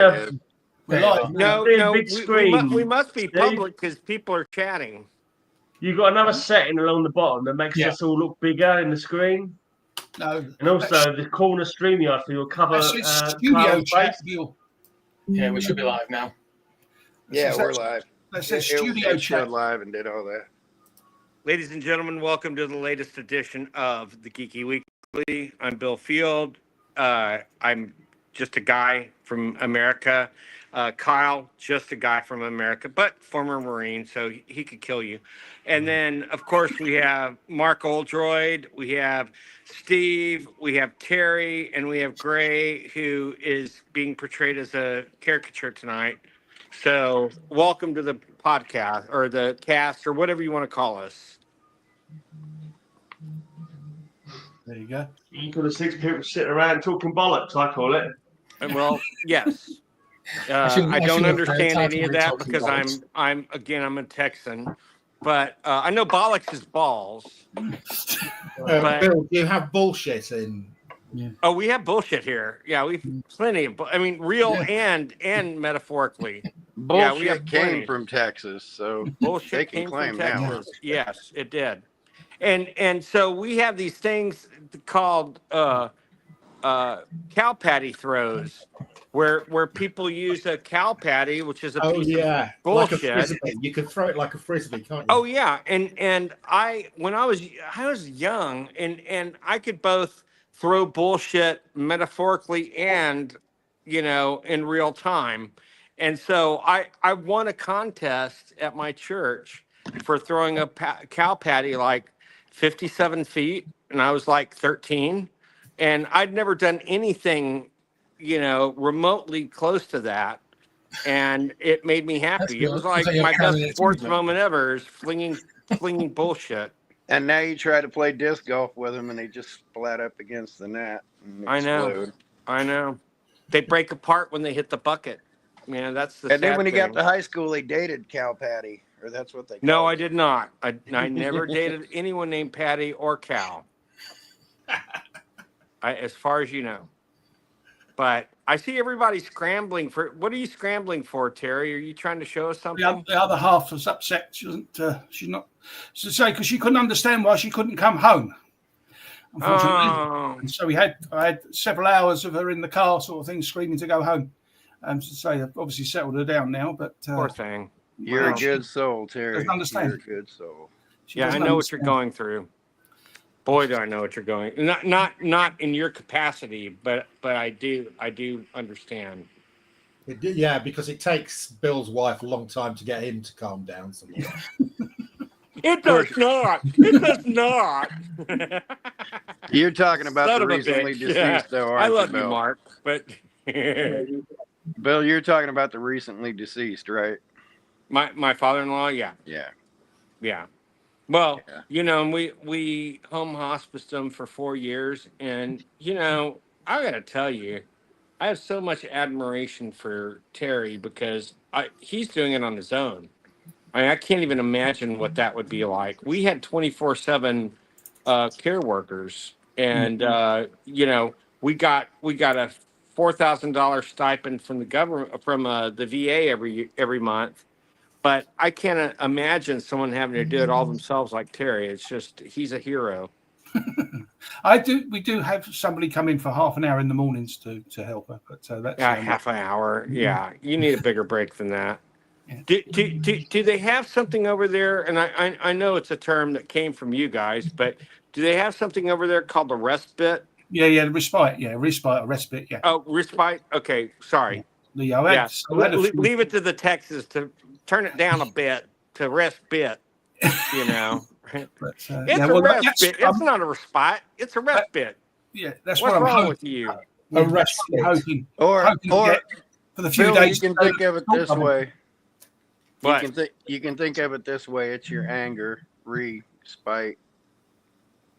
Yeah. We're live. No, Big we screen. must be Steve. public because people are chatting. You've got another setting along the bottom that makes us all look bigger in the screen. No. And also the corner StreamYard for your cover studio chat. Yeah, we should be live now. Yeah, we're live. That says studio it chat. showed live and did all that. Ladies and gentlemen, welcome to the latest edition of the Geeky Weekly. I'm Bill Field. I'm just a guy from America. Kyle, just a guy from America, but former Marine, so he could kill you. And then, of course, we have Mark Oldroyd, we have Steve, we have Terry, and we have Gray, who is being portrayed as a caricature tonight. So welcome to the podcast, or the cast, or whatever you want to call us. There you go. You got the 6 people sitting around talking bollocks, I call it. Well, yes. I don't understand any of that because I'm a Texan, but I know bollocks is balls. But, Bill, do you have bullshit in? Yeah. Oh, we have bullshit here. Yeah, we've plenty of. I mean, real and metaphorically. Bullshit we have came plenty. from Texas, so Bullshit they can came claim from that. Texas. Yes, it did. And so we have these things called cow patty throws, where people use a cow patty, which is a piece of bullshit. Like a frisbee. You can throw it like a frisbee, can't you? Oh yeah, and when I was young, and I could both throw bullshit metaphorically and in real time, and so I won a contest at my church for throwing a cow patty like 57 feet, and I was like 13, and I'd never done anything remotely close to that, and it made me happy. It was like my best sports moment ever, is flinging bullshit. And now you try to play disc golf with them, and they just splat up against the net. And I know. They break apart when they hit the bucket. That's the. And then when he got thing. to high school, he dated Cal Patty, or that's what they. No, I it. did not. I never dated anyone named Patty or Cal. As far as you know. But I see everybody scrambling for. What are you scrambling for, Terry? Are you trying to show us something? The other half was upset. She's not. To say because she couldn't understand why she couldn't come home. Unfortunately, and so I had several hours of her in the car, sort of thing, screaming to go home. To say I've obviously settled her down now, but poor thing. You're a good soul, Terry. Doesn't understand. You're a good soul. I know what you're going through. Boy, do I know what you're going. Not in your capacity, but I do understand. Yeah, because it takes Bill's wife a long time to get him to calm down. It does not. It does not. You're talking about Son the of a recently bitch. deceased, though, aren't I love you, you, Mark, but Bill, you're talking about the recently deceased, right? my father-in-law, yeah. Well, we home hospiced him for 4 years, and I got to tell you, I have so much admiration for Terry because he's doing it on his own. I can't even imagine what that would be like. We had 24/7 care workers, and we got a $4,000 stipend from the government, from the VA every month. But I can't imagine someone having to do it all themselves like Terry. It's just, he's a hero. We do have somebody come in for half an hour in the mornings to help her, but that's half an hour. Yeah, you need a bigger break than that. Yeah. Do they have something over there? And I know it's a term that came from you guys, but do they have something over there called the respite? Yeah, the respite. Yeah, respite. Yeah. Oh, respite. Okay, sorry. Yeah. Leave it to the Texas to turn it down a bit to respite. But, it's a respite. It's not a respite. It's a respite. Yeah, that's what's what I'm wrong hoping. with you. A respite. Hoping for the few Bill, days. You can think of it this way. What? You can think of it this way. It's your anger, spite.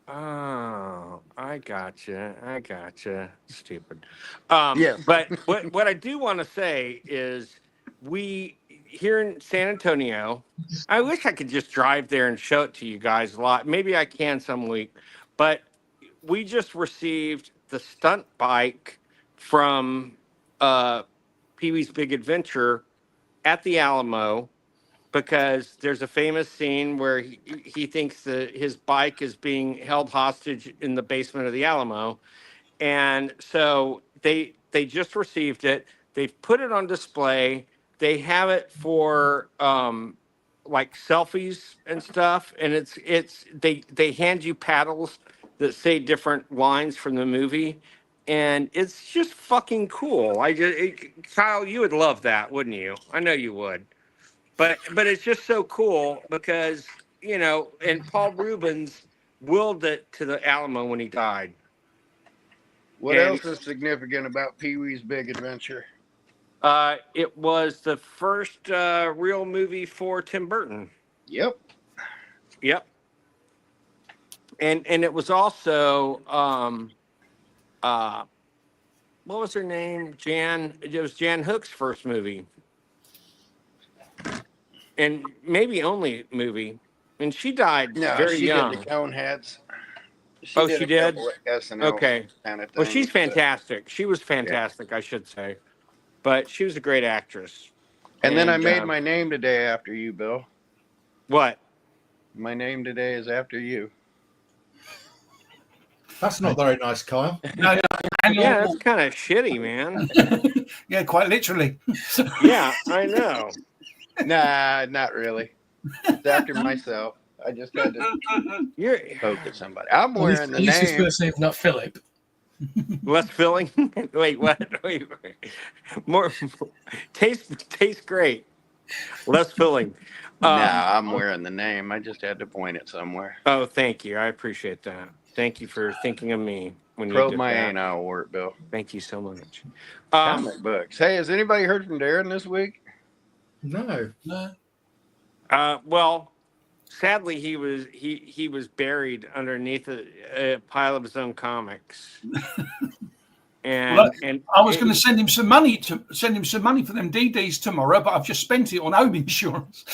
Oh, I gotcha. Stupid. Yes. But what I do want to say is, we here in San Antonio, I wish I could just drive there and show it to you guys a lot. Maybe I can some week, but we just received the stunt bike from Pee-wee's Big Adventure at the Alamo because there's a famous scene where he thinks that his bike is being held hostage in the basement of the Alamo. And so they just received it. They've put it on display. They have it for like selfies and stuff. And they hand you paddles that say different lines from the movie. And it's just fucking cool. Kyle, you would love that, wouldn't you? I know you would. But it's just so cool because, and Paul Rubens willed it to the Alamo when he died. What And- else is significant about Pee-wee's Big Adventure? It was the first real movie for Tim Burton. Yep. Yep. And it was also what was her name? It was Jan Hook's first movie. And maybe only movie. And she died No, very she young. did the Coneheads. She a did? couple of SNL Okay. kind of Well, things, she's but- fantastic. She was fantastic, I should say. But she was a great actress. And then I made my name today after you, Bill. What? My name today is after you. That's not very nice, Kyle. No, Yeah, that's kind of shitty, man. yeah, quite literally. Yeah, I know. Nah, not really. It's after myself. I just had to You're poke at somebody. I'm At least, wearing the at least his name. first name's not Philip. less filling. Wait, what? Wait. More tastes great. Less filling. Nah, I'm wearing the name. I just had to point it somewhere. Oh, thank you. I appreciate that. Thank you for thinking of me when you Probe did my that. anal work, Bill. Thank you so much. Comic books. Hey, has anybody heard from Darren this week? No. No. Well, sadly, he was buried underneath a pile of his own comics. And Well, and I was going to send him some money for them DDs tomorrow, but I've just spent it on home insurance.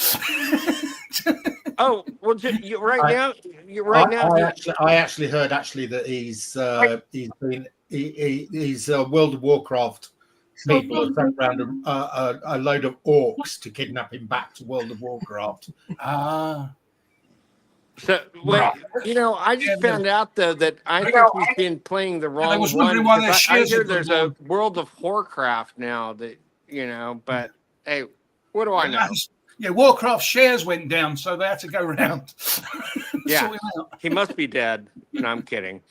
oh well, right I- now. I actually heard that he's World of Warcraft people have sent around a load of orcs to kidnap him back to World of Warcraft. So, wait, I just found out though that I think we've been playing the wrong was one. wondering why their 'cause I shares hear have gone there's a down. World of Warcraft now that but hey, what do I know? Yeah, Warcraft shares went down, so they had to go around. Yeah. Sort him out. He must be dead. No, I'm kidding.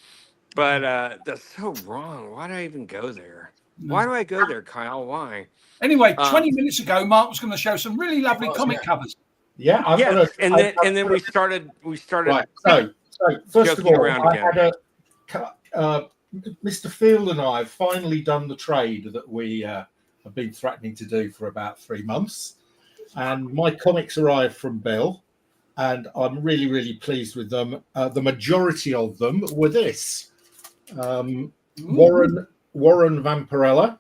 But that's so wrong. Why do I even go there? Why do I go there, Kyle? Why? Anyway, 20 minutes ago, Mark was going to show some really lovely comic yeah. covers. Yeah, And then we started. Right. So first of joking all, around I had Mr. Field and I have finally done the trade that we have been threatening to do for about 3 months, and my comics arrived from Bill, and I'm really, really pleased with them. The majority of them were this: Warren Vampirella.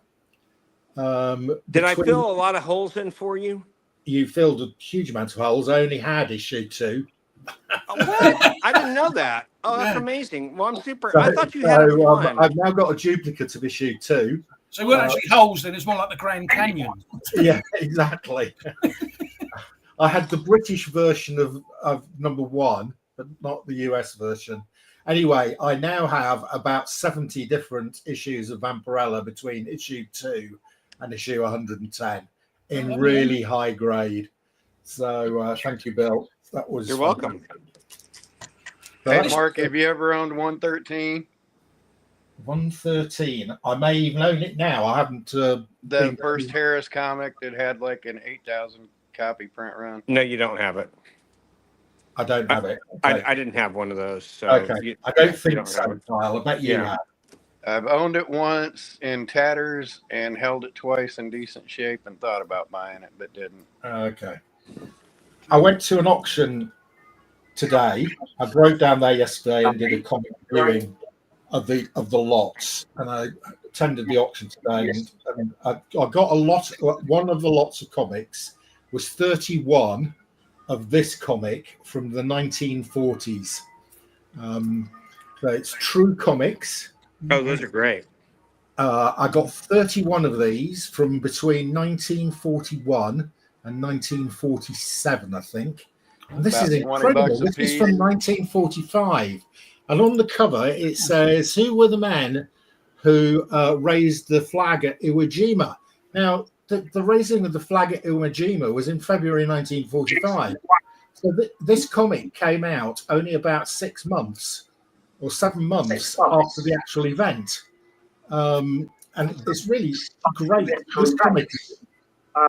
Did I fill a lot of holes in for you? You filled a huge amount of holes. I only had issue 2. What? I didn't know that. Oh, that's amazing. Well, I'm super. I thought you had it one. I've now got a duplicate of issue 2. So it weren't actually holes then, it's more like the Grand Canyon. Yeah, exactly. I had the British version of number 1, but not the US version. Anyway, I now have about 70 different issues of Vampirella between issue 2 and issue 110 in really high grade. So thank you, Bill. That was You're welcome. Hey, Mark, have you ever owned 113? 113. I may even own it now. I haven't. The first Harris comic that had like an 8,000 copy print run. No, you don't have it. I don't have it. Okay. I didn't have one of those. So Okay. I don't you think don't so, have it. Kyle. I bet you Yeah. have. I've owned it once in tatters and held it twice in decent shape and thought about buying it, but didn't. Okay. I went to an auction today. I drove down there yesterday and did a comic viewing of the lots, and I attended the auction today. And I got a lot. One of the lots of comics was 31 of this comic from the 1940s. So it's True Comics. Oh, those are great. I got 31 of these from between 1941 and 1947, I think. And this About is 20 incredible. bucks a This is piece. from 1945. And on the cover, it says, "Who were the men who raised the flag at Iwo Jima?" Now, the raising of the flag at Iwo Jima was in February 1945. So this comic came out only about 6 months or 7 months after the actual event. And it's really great. This comic,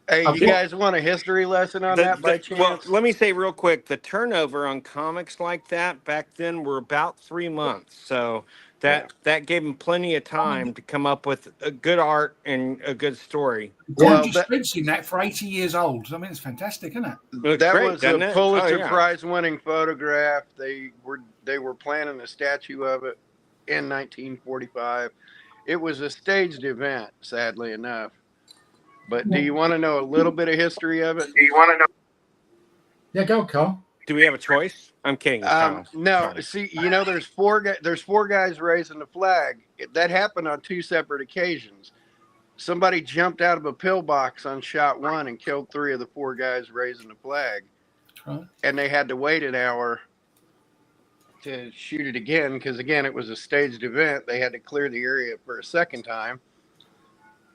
Hey, you guys want a history lesson on that by chance? Well, let me say real quick, the turnover on comics like that back then were about 3 months. So that gave them plenty of time to come up with a good art and a good story. Gorgeous fencing that for 80 years old. I mean, it's fantastic, isn't it? Looks that great, was doesn't a it? Pulitzer Oh, yeah. Prize-winning photograph. They were planning a statue of it in 1945. It was a staged event, sadly enough. But do you want to know a little bit of history of it? yeah, go, Carl. Do we have a choice? I'm kidding. Kyle. No. Sorry. See, there's four guys raising the flag. That happened on 2 separate occasions. Somebody jumped out of a pillbox on shot 1 and killed 3 of the 4 guys raising the flag. Right. And they had to wait an hour to shoot it again because, again, it was a staged event. They had to clear the area for a second time.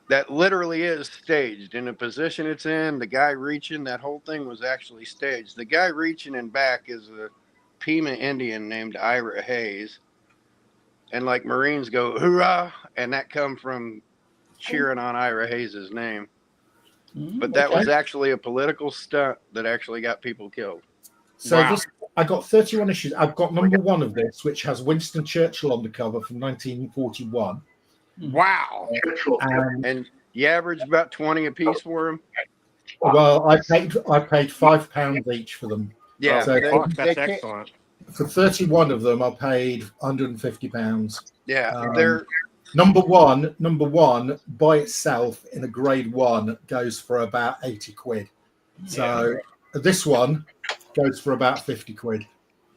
That literally is staged in the position it's in. The guy reaching, that whole thing was actually staged. The guy reaching and back is a Pima Indian named Ira Hayes. And like Marines go, hoorah, and that come from cheering on Ira Hayes' name. But that was actually a political stunt that actually got people killed. So I got 31 issues. I've got number 1 of this, which has Winston Churchill on the cover from 1941. Wow. And you average about 20 a piece for them? Well, I paid £5 each for them. Yeah, So That's excellent. For 31 of them, I paid £150. Yeah, they're number one by itself in a grade 1 goes for about 80 quid. So this one goes for about 50 quid.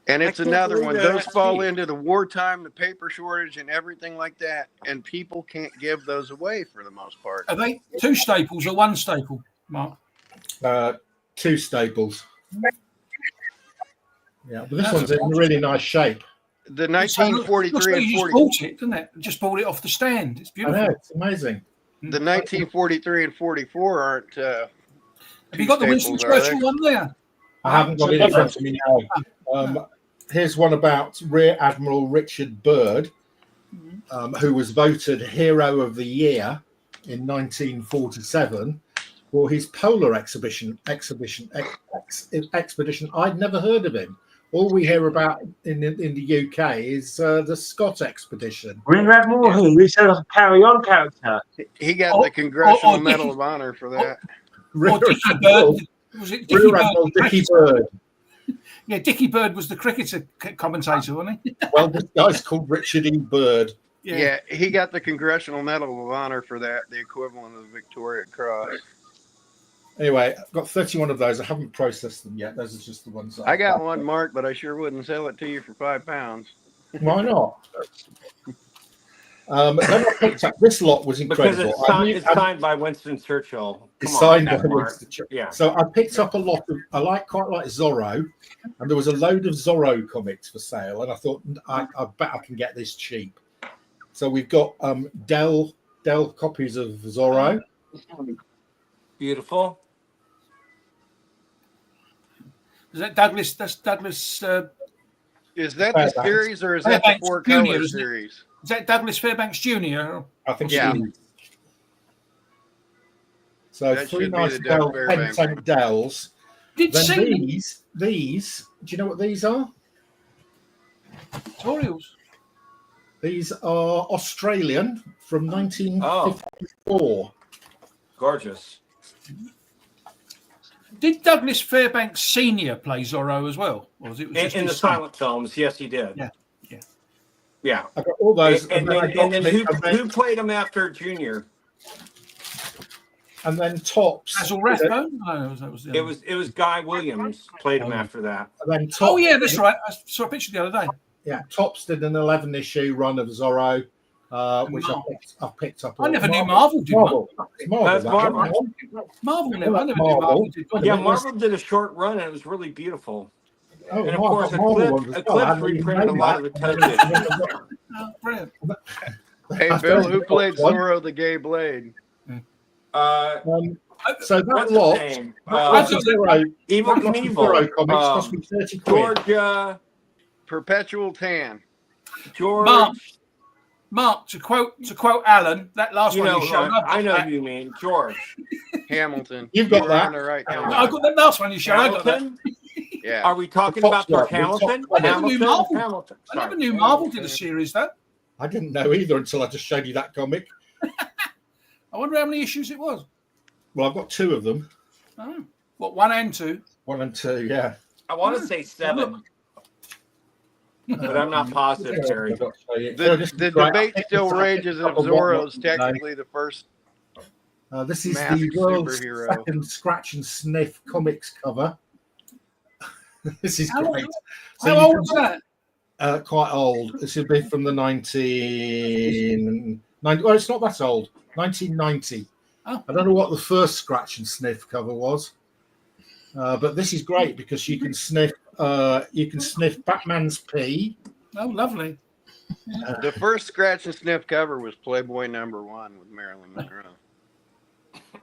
And it's another one. Those fall into the wartime, the paper shortage, and everything like that. And people can't give those away for the most part. Are they 2 staples or 1 staple, Mark? 2 staples. Yeah, but this one's in really nice shape. The 1943 and 40. Bought it, didn't it? Just bought it off the stand. It's beautiful. I know, it's amazing. The 1943 and 44 aren't. Have you got the Winston Churchill one there? I haven't got it in front of me now. Here's one about Rear Admiral Richard Byrd, who was voted Hero of the Year in 1947 for his polar expedition. I'd never heard of him. All we hear about in the UK is the Scott expedition. Rear Admiral who? He said like a carry-on character. He got the Congressional Medal of Honor for that. Rear Dickie Bird. Was it Dickie Admiral Bird? Dickie Bird. Yeah, Dickie Bird was the cricketer commentator, wasn't he? Well, this guy's called Richard E. Byrd. Yeah, he got the Congressional Medal of Honor for that, the equivalent of the Victoria Cross. Anyway, I've got 31 of those. I haven't processed them yet. Those are just the ones. I got one, Mark, but I sure wouldn't sell it to you for £5. Why not? Then I picked up this lot was incredible. Because it's signed by Winston Churchill. It's signed by Winston Churchill. Yeah. So I picked up a lot of. I quite like Zorro, and there was a load of Zorro comics for sale, and I thought I bet I can get this cheap. So we've got Dell copies of Zorro. Beautiful. Is that Douglas? That's Douglas. Is that the series or is that the Fairbanks 4-color Jr., series? Is that Douglas Fairbanks Jr.? I think Yeah. it is. So That 3 should be nice the Doug Dell Fairbanks. Pentank Dells. Did Then see these. Do you know what these are? Orioles. These are Australian from 1954. Gorgeous. Did Douglas Fairbanks Sr. play Zorro as well? Or was it just In the his son? silent films, yes, he did. Yeah. I got all those. And then who played him after Junior? And then Tops. Basil Rathbone? No, that was It was Guy Williams played him after that. And then Oh yeah, that's right. I saw a picture the other day. Yeah, Tops did an 11-issue run of Zorro. which I've picked up. I never knew Marvel did one. That's Marvel. Marvel never. I never knew Marvel did one. Yeah, Marvel did a short run, and it was really beautiful. Oh, And of course, Eclipse reprinted a lot of the touches. Oh, brilliant. Hey, Bill, who played Zorro the Gay Blade? So that What's lot, his name? Evil Evil Knievel. comics cost me 30 quid. Georgia. Perpetual Tan. George. Mark, to quote Alan, that last one you showed. I know who you mean. George Hamilton. You've got You were that. on the right I time. got that last one you showed. I got that. Hamilton. Yeah. Are we talking about George Hamilton? I never knew Marvel. Hamilton. I never knew Marvel did a series, though. I didn't know either until I just showed you that comic. I wonder how many issues it was. Well, I've got 2 of them. Oh. What, 1 and 2? 1 and 2, yeah. I want to say 7, but I'm not positive, Terry. The debate still rages if Zorro is technically the first. This is masked the world's superhero. second scratch and sniff comics cover. This is great. How old was that? Quite old. This would be from the 1990. Well, it's not that old. 1990. Oh. I don't know what the first scratch and sniff cover was, but this is great because you can sniff. You can sniff Batman's pee. Oh, lovely. The first scratch and sniff cover was Playboy #1 with Marilyn Monroe.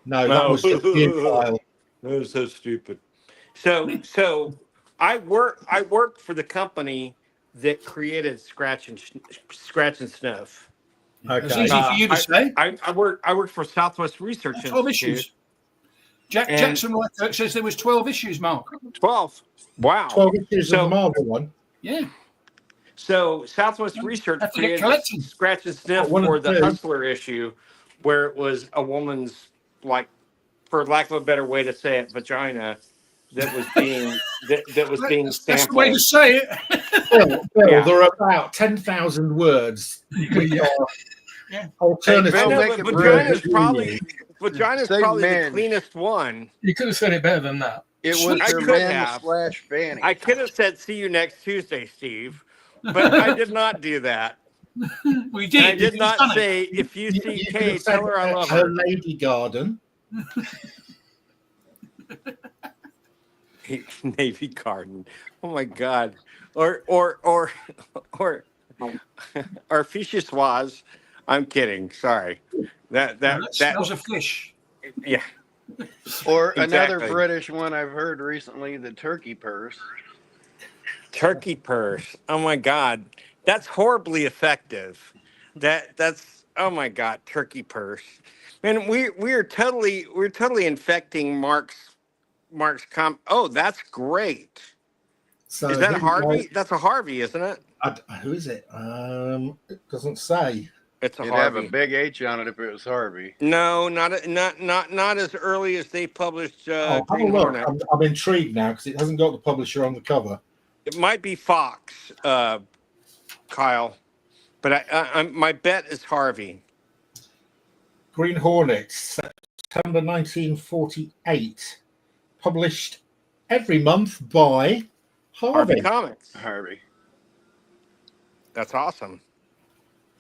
No, that was just the file. That was so stupid. So I worked for the company that created Scratch and Sniff. Okay. It's easy for you to say. I worked for Southwest Research 12 Institute. issues. Jackson Research says there was 12 issues, Mark. 12. Wow. 12 issues of the Marvel one. Yeah. So Southwest Research Have to get created collected. Scratch and Sniff One for of the two. Hustler issue, where it was a woman's, like, for lack of a better way to say it, vagina that was being That's the way to say it. Bill, Yeah. there are about 10,000 words. Which are alternative. Hey, Bill, I know, make but it vagina's brilliant. vagina's Say probably men. the cleanest one. You could have said it better than that. It was I her could man have. / fanny. I could have said, "See you next Tuesday, Steve," but I did not do that. We And did. I did You've not done it. say, "If you see You could Kay, have said tell her I love her her." lady garden. Navy Garden. Oh my God. Or Fishiswas. I'm kidding. Sorry. That was a fish. yeah. Or another Exactly. British one I've heard recently, the turkey purse. Turkey purse. Oh my God. That's horribly effective. That's oh my God, turkey purse. Man, we're totally infecting Mark's oh, that's great. So Is that here we Harvey? go. That's a Harvey, isn't it? Who is it? It doesn't say. It's a It'd have Harvey. a big H on it if it was Harvey. No, not as early as they published Have a Green look. Hornet. I'm intrigued now because it hasn't got the publisher on the cover. It might be Fox, Kyle, but my bet is Harvey. Green Hornet, September 1948. Published every month by Harvey Harvey. Comics. Harvey. That's awesome.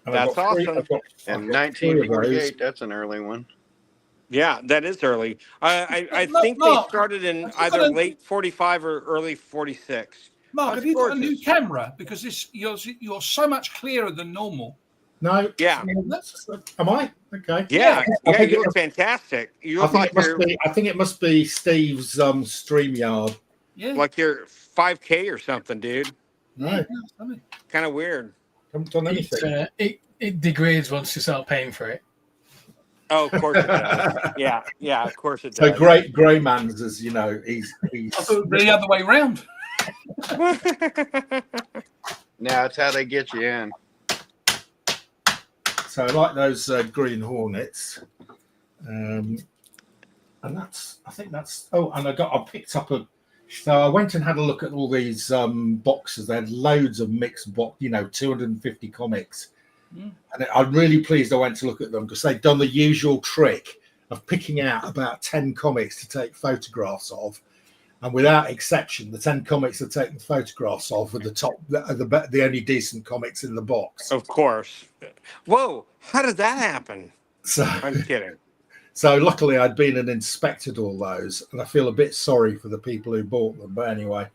And I've That's got three- awesome. I've got- And I've got three of those. 1948, that's an early one. Yeah, that is early. I Look, think Mark, they started in have you either got a- late 45 or early 46. Mark, That's have you got a new gorgeous. camera? Because you're so much clearer than normal. No. Yeah. Am I? Okay. Yeah, I think you it look fantastic. You I look think like it must you're be. I think it must be Steve's StreamYard. Yeah. like you're 5K or something, dude. No, Kind of weird. haven't done anything. It degrades once you start paying for it. Oh, of course it does. Yeah, of course it So does. great grey man's, as you know, he's I thought it was the other way round. Now it's how they get you in. so I like those Green Hornets. And that's, I think that's. Oh, and I picked up a. So I went and had a look at all these boxes. They had loads of mixed box, 250 comics. And I'm really pleased I went to look at them because they'd done the usual trick of picking out about 10 comics to take photographs of. And without exception, the 10 comics are taken photographs of with the only decent comics in the box. Of course. Whoa, how did that happen? So I'm kidding. So luckily I'd been and inspected all those, and I feel a bit sorry for the people who bought them. But anyway,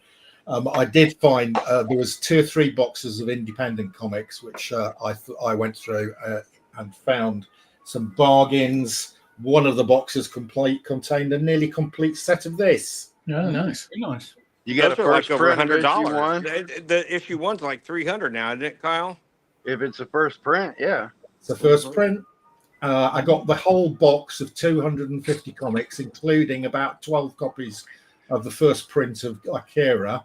I did find there was 2 or 3 boxes of independent comics, which I went through and found some bargains. One of the boxes contained a nearly complete set of this. Oh, nice. Very nice. You got Those a are first like over print of issue $100. one? The issue 1's like $300 now, isn't it, Kyle? If it's a first print, yeah. It's the first print. I got the whole box of 250 comics, including about 12 copies of the first print of Akira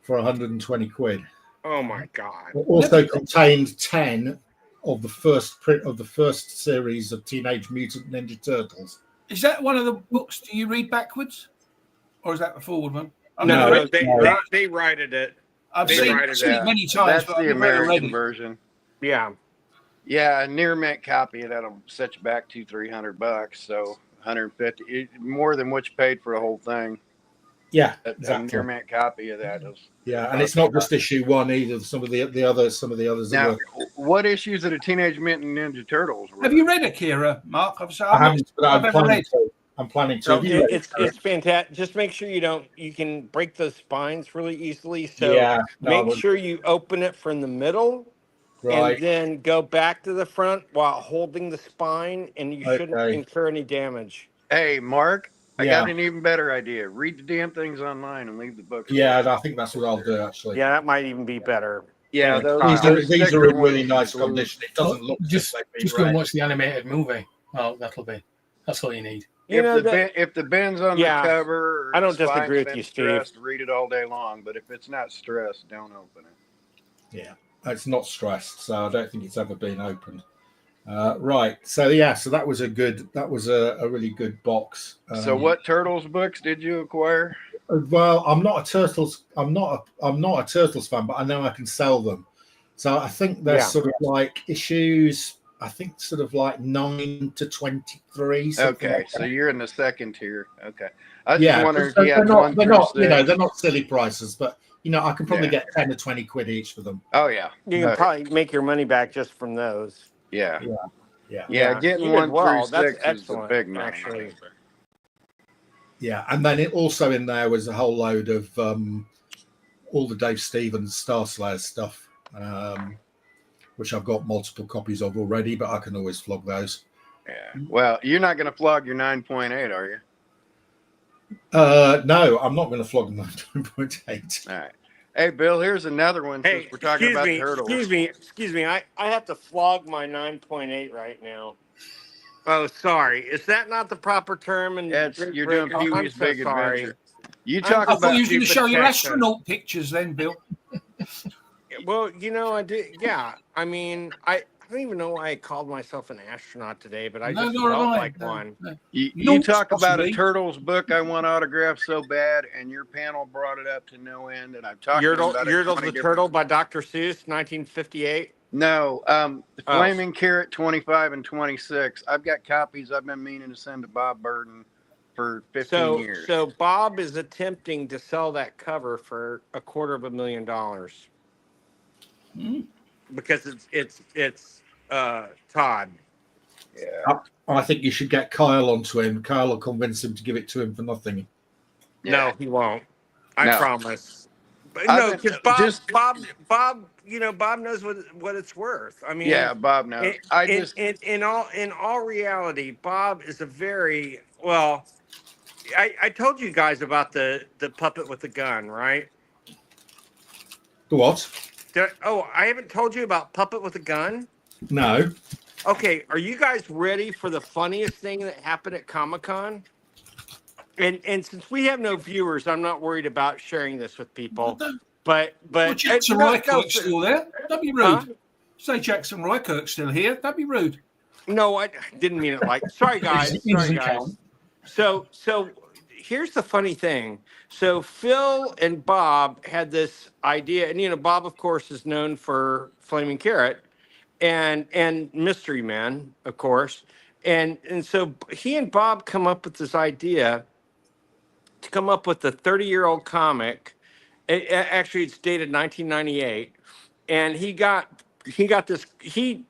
for 120 quid. Oh my God. It also contained 10 of the first print of the first series of Teenage Mutant Ninja Turtles. Is that one of the books? Do you read backwards, or is that the forward one? I've No, never read- they righted it. I've they seen, write it seen it out. many times. That's but I've the never read American it. version. Yeah. Yeah, a near mint copy that'll set you back $200-300. So 150, more than what you paid for the whole thing. Yeah, A exactly. near mint copy of that is. Yeah, and it's not just issue 1 either. Some of the others. Now, what issues of the Teenage Mutant Ninja Turtles? Have you read Akira, Mark? I haven't, but I've ever read. I'm planning to. So Have you read it? it's fantastic. Just make sure you can break those spines really easily. So Yeah, no, I make wouldn't. sure you open it from the middle Right. and then go back to the front while holding the spine, and you shouldn't Okay. incur any damage. Hey, Mark, I Yeah. got an even better idea. Read the damn things online and leave the books. Yeah, I think that's what I'll do actually. Yeah, that might even be better. Yeah, those, These those are sticker in really ones nice are blue. condition. It doesn't look Just like they've been go and read. watch the animated movie. Oh, that's all you need. If the bin's on Yeah, the cover, or I don't the spine's disagree with been you, Steve. stressed, read it all day long. But if it's not stressed, don't open it. Yeah, it's not stressed, so I don't think it's ever been opened. Right. So yeah, so that was a really good box. So what Turtles books did you acquire? Well, I'm not a Turtles fan, but I know I can sell them. So I think there's Yeah. sort of like issues. I think sort of like 9 to 23. Okay, Like so that. you're in the second tier. Okay, I was Yeah, just wondering if they're you had not, 1 they're through not, 6. they're not silly prices, but I can probably Yeah. get 10 to 20 quid each for them. Oh yeah, You can probably make your money back just from those. yeah, Yeah. yeah. Getting you 1 did well. through That's 6 is the excellent, big money. actually. Yeah, and then it also in there was a whole load of all the Dave Stevens Star Slayer stuff, which I've got multiple copies of already, but I can always flog those. Yeah. Well, you're not going to flog your 9.8, are you? No, I'm not going to flog them 9.8. All right. Hey, Bill, here's another one Hey, since we're talking about turtles. excuse me. I have to flog my 9.8 right now. Oh, sorry. Is that not the proper term? And You're doing Pee-wee's Big Adventure. You talk I thought about you was going to show your Texas. astronaut pictures then, Bill. Well, I did. Yeah. I mean, I don't even know why I called myself an astronaut today, but I just nor felt am I. like No, one. no. you No, talk about a possibly. Turtles book I want autographed so bad, and your panel brought it up to no end, and I've talked Yertle, about it. Yertle 20 the different- Turtle by Dr. Seuss, 1958. No, Oh. Flaming Carrot 25 and 26. I've got copies I've been meaning to send to Bob Burton for 15 years. So Bob is attempting to sell that cover for $250,000 because it's Todd. Yeah. I think you should get Kyle onto him. Kyle will convince him to give it to him for nothing. No, he won't. I No. promise. But I've no, been- because Bob, just- Bob, Bob knows what it's worth. I mean, Yeah, Bob knows. in all reality, Bob is a very well. I told you guys about the puppet with the gun, right? The what? I haven't told you about puppet with a gun. No. Okay, are you guys ready for the funniest thing that happened at Comic-Con? And since we have no viewers, I'm not worried about sharing this with people. But Well, Jackson Rykirk's still there. Don't be rude. Huh? Say Jackson Rykirk's still here. Don't be rude. No, I didn't mean it like. Sorry, guys. It doesn't Sorry, guys. count. So here's the funny thing. So Phil and Bob had this idea, and Bob, of course, is known for Flaming Carrot and Mystery Men, of course, and so he and Bob come up with this idea to come up with a 30-year-old comic. Actually, it's dated 1998, and he got this. It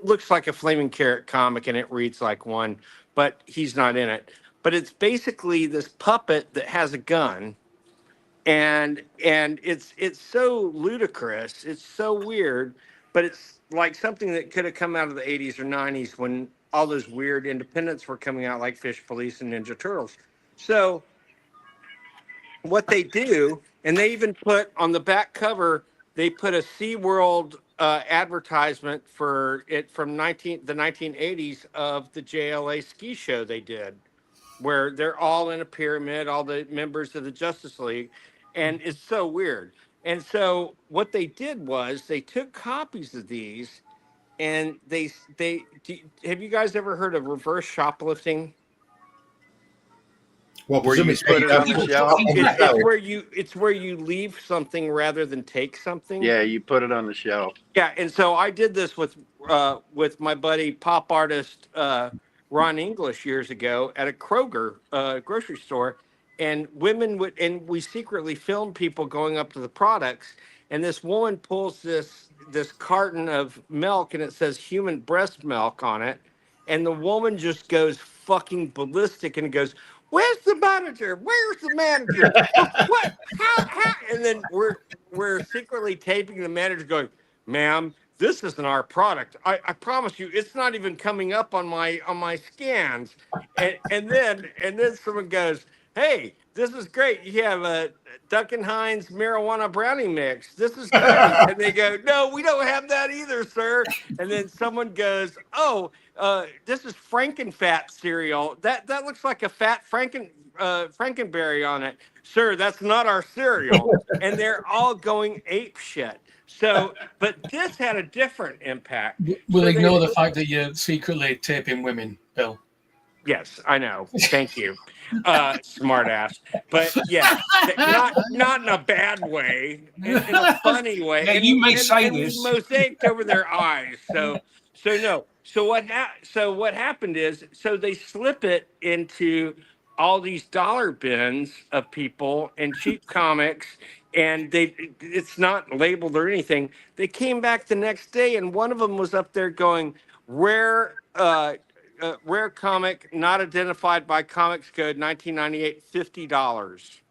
looks like a Flaming Carrot comic, and it reads like one, but he's not in it. But it's basically this puppet that has a gun, and it's so ludicrous, it's so weird, but it's like something that could have come out of the 80s or 90s when all those weird independents were coming out, like Fish Police and Ninja Turtles. So what they do, and they even put on the back cover, they put a SeaWorld advertisement for it from the 1980s of the JLA ski show they did, where they're all in a pyramid, all the members of the Justice League, and it's so weird. And so what they did was they took copies of these, and have you guys ever heard of reverse shoplifting? Well, Where you presumably put it on the shelf. It's where you leave something rather than take something. Yeah, you put it on the shelf. Yeah, and so I did this with my buddy pop artist Ron English years ago at a Kroger grocery store, and we secretly filmed people going up to the products, and this woman pulls this carton of milk, and it says human breast milk on it, and the woman just goes fucking ballistic and goes, "Where's the manager? Where's the manager? What? How?" And then we're secretly taping the manager going, "Ma'am, this isn't our product. I promise you, it's not even coming up on my scans." And then someone goes, "Hey, this is great. You have a Duncan Hines marijuana brownie mix. This is great." And they go, "No, we don't have that either, sir." And then someone goes, "Oh, this is Frankenfat cereal. That looks like a fat Frankenberry on it. Sir, that's not our cereal." And they're all going ape shit. So, but this had a different impact. We'll So ignore the fact that you're secretly taping women, Bill. Yes, I know. Thank you, smart ass. But yeah, not in a bad way, in a funny way. Yeah, you may say this. We mosaiced over their eyes. So no. So what happened is, so they slip it into all these dollar bins of people and cheap comics, and it's not labeled or anything. They came back the next day, and one of them was up there going, rare comic not identified by Comics Code 1998, $50.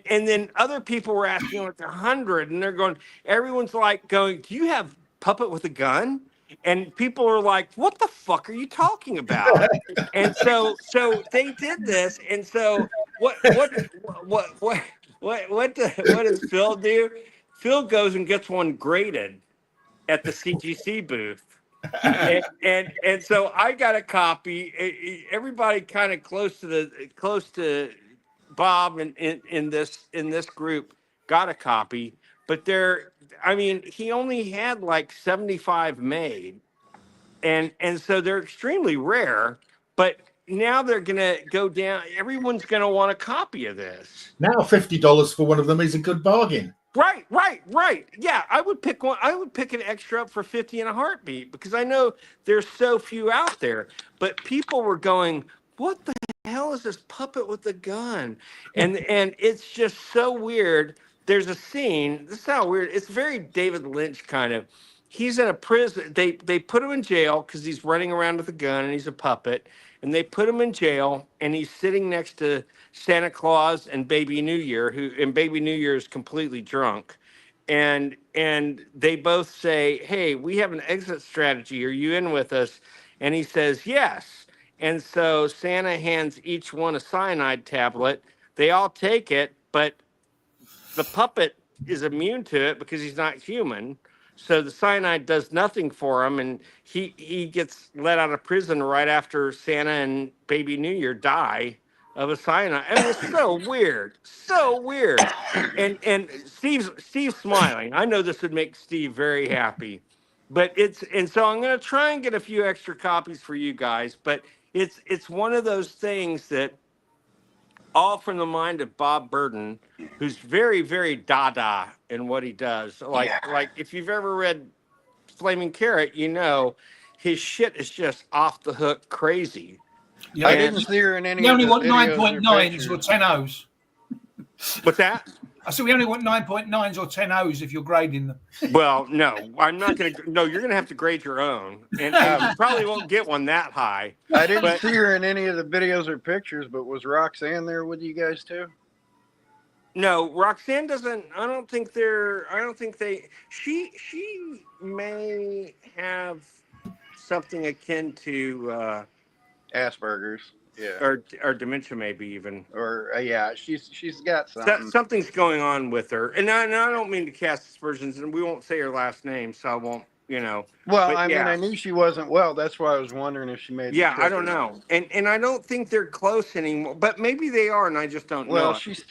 And then other people were asking like 100, and they're going, everyone's like going, "Do you have puppet with a gun?" And people are like, "What the fuck are you talking about?" And so they did this, and so what does Phil do? Phil goes and gets one graded at the CGC booth. And so I got a copy. Everybody kind of close to Bob in this group got a copy, but he only had like 75 made, and so they're extremely rare. But now they're gonna go down. Everyone's gonna want a copy of this. Now $50 for one of them is a good bargain. Right. Yeah, I would pick one. I would pick an extra up for 50 in a heartbeat, because I know there's so few out there. But people were going, "What the hell is this puppet with the gun?" And it's just so weird. There's a scene. This is how weird. It's very David Lynch kind of. He's in a prison. They put him in jail because he's running around with a gun and he's a puppet. And they put him in jail, and he's sitting next to Santa Claus and Baby New Year, and Baby New Year is completely drunk. And they both say, "Hey, we have an exit strategy. Are you in with us?" And he says, "Yes." And so Santa hands each one a cyanide tablet. They all take it, but the puppet is immune to it because he's not human. So the cyanide does nothing for him, and he gets let out of prison right after Santa and Baby New Year die of a cyanide. I mean, it's so weird. And Steve's smiling. I know this would make Steve very happy, but so I'm going to try and get a few extra copies for you guys. But it's one of those things that, all from the mind of Bob Burden, who's very, very dada in what he does. Like if you've ever read Flaming Carrot, his shit is just off the hook crazy. Yeah, I didn't see her in any. we only of the want videos 9.9s or pictures. 10 O's. What's that? I said we only want 9.9s or 10 O's if you're grading them. Well, no, I'm not going to. No, you're going to have to grade your own, and you probably won't get one that high. I didn't But- see her in any of the videos or pictures, but was Roxanne there with you guys too? No, Roxanne doesn't. I don't think they're. I don't think they. She may have something akin to Asperger's, yeah, or dementia, maybe even. or yeah, she's got something. Something's going on with her, and I don't mean to cast aspersions, and we won't say her last name, so I won't. Well, Well, but I mean, yeah. I knew she wasn't well. That's why I was wondering if she made. the Yeah, trip I don't or not. know, and I don't think they're close anymore. But maybe they are, and I just don't know. Well, it. she's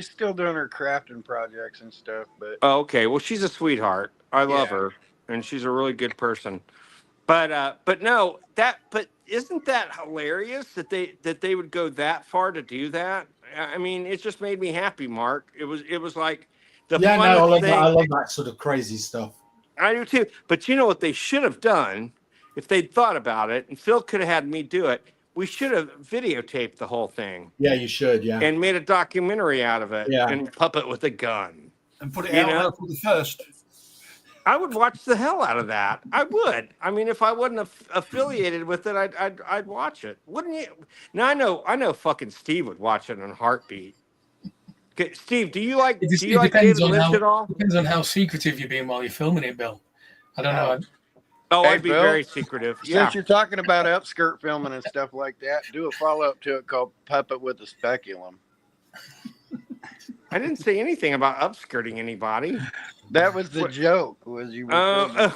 still doing her crafting projects and stuff, but Oh, okay. Well, she's a sweetheart. I love Yeah. her, and she's a really good person. But no, but isn't that hilarious that they would go that far to do that? I mean, it just made me happy, Mark. It was like the Yeah, funny no, I love thing. that. I love that sort of crazy stuff. I do too. But you know what they should have done if they'd thought about it, and Phil could have had me do it. We should have videotaped the whole thing Yeah, you should. Yeah. and made a documentary out of it Yeah. and puppet with a gun. And put it You out know? on April the 1st. I would watch the hell out of that. I would. I mean, if I wasn't affiliated with it, I'd watch it. Wouldn't you? Now I know. Fucking Steve would watch it in a heartbeat. Okay, Steve, do you like It David depends on Lynch at all? depends on how secretive you're being while you're filming it, Bill. I don't know. Oh, Hey, I'd be Bill, very secretive. Yeah. since you're talking about upskirt filming and stuff like that, do a follow up to it called Puppet with a Speculum. I didn't say anything about upskirting anybody. That was the joke. Was you? were filming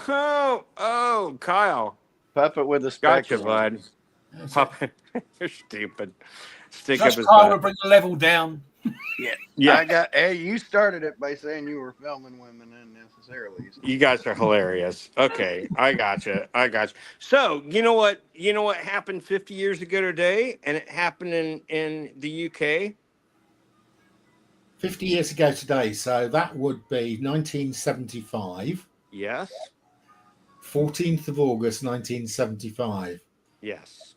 Oh, Kyle. Puppet with a Gotcha, Speculum. bud. Puppet. You're stupid. Stick up Just his Kyle will butt. bring the level down. Yeah. Hey, you started it by saying you were filming women unnecessarily. You guys are hilarious. Okay, I gotcha. So you know what? You know what happened 50 years ago today, and it happened in the UK. 50 years ago today, so that would be 1975, Yes. 14th of August, 1975. Yes.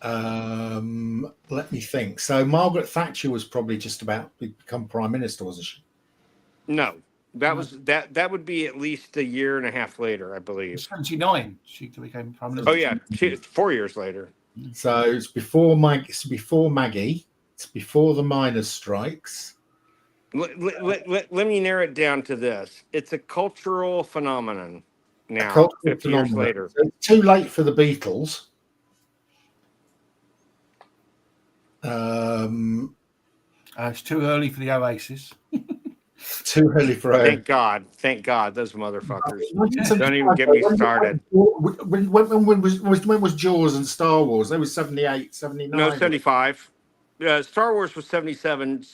Let me think. So Margaret Thatcher was probably just about to become prime minister, wasn't she? No, that would be at least a year and a half later, I believe. 79, she became prime minister. Oh yeah, 4 years later. So it's before Maggie. It's before the miners' strikes. Let me narrow it down to this: it's a cultural phenomenon now. Cultural 50 years phenomenon. later. So it's too late for the Beatles. It's too early for the Oasis. Too early for her. Thank God, those motherfuckers. 1975, Don't even get me started. When was Jaws and Star Wars? They were 78, 79. No, 75. Star Wars was 77.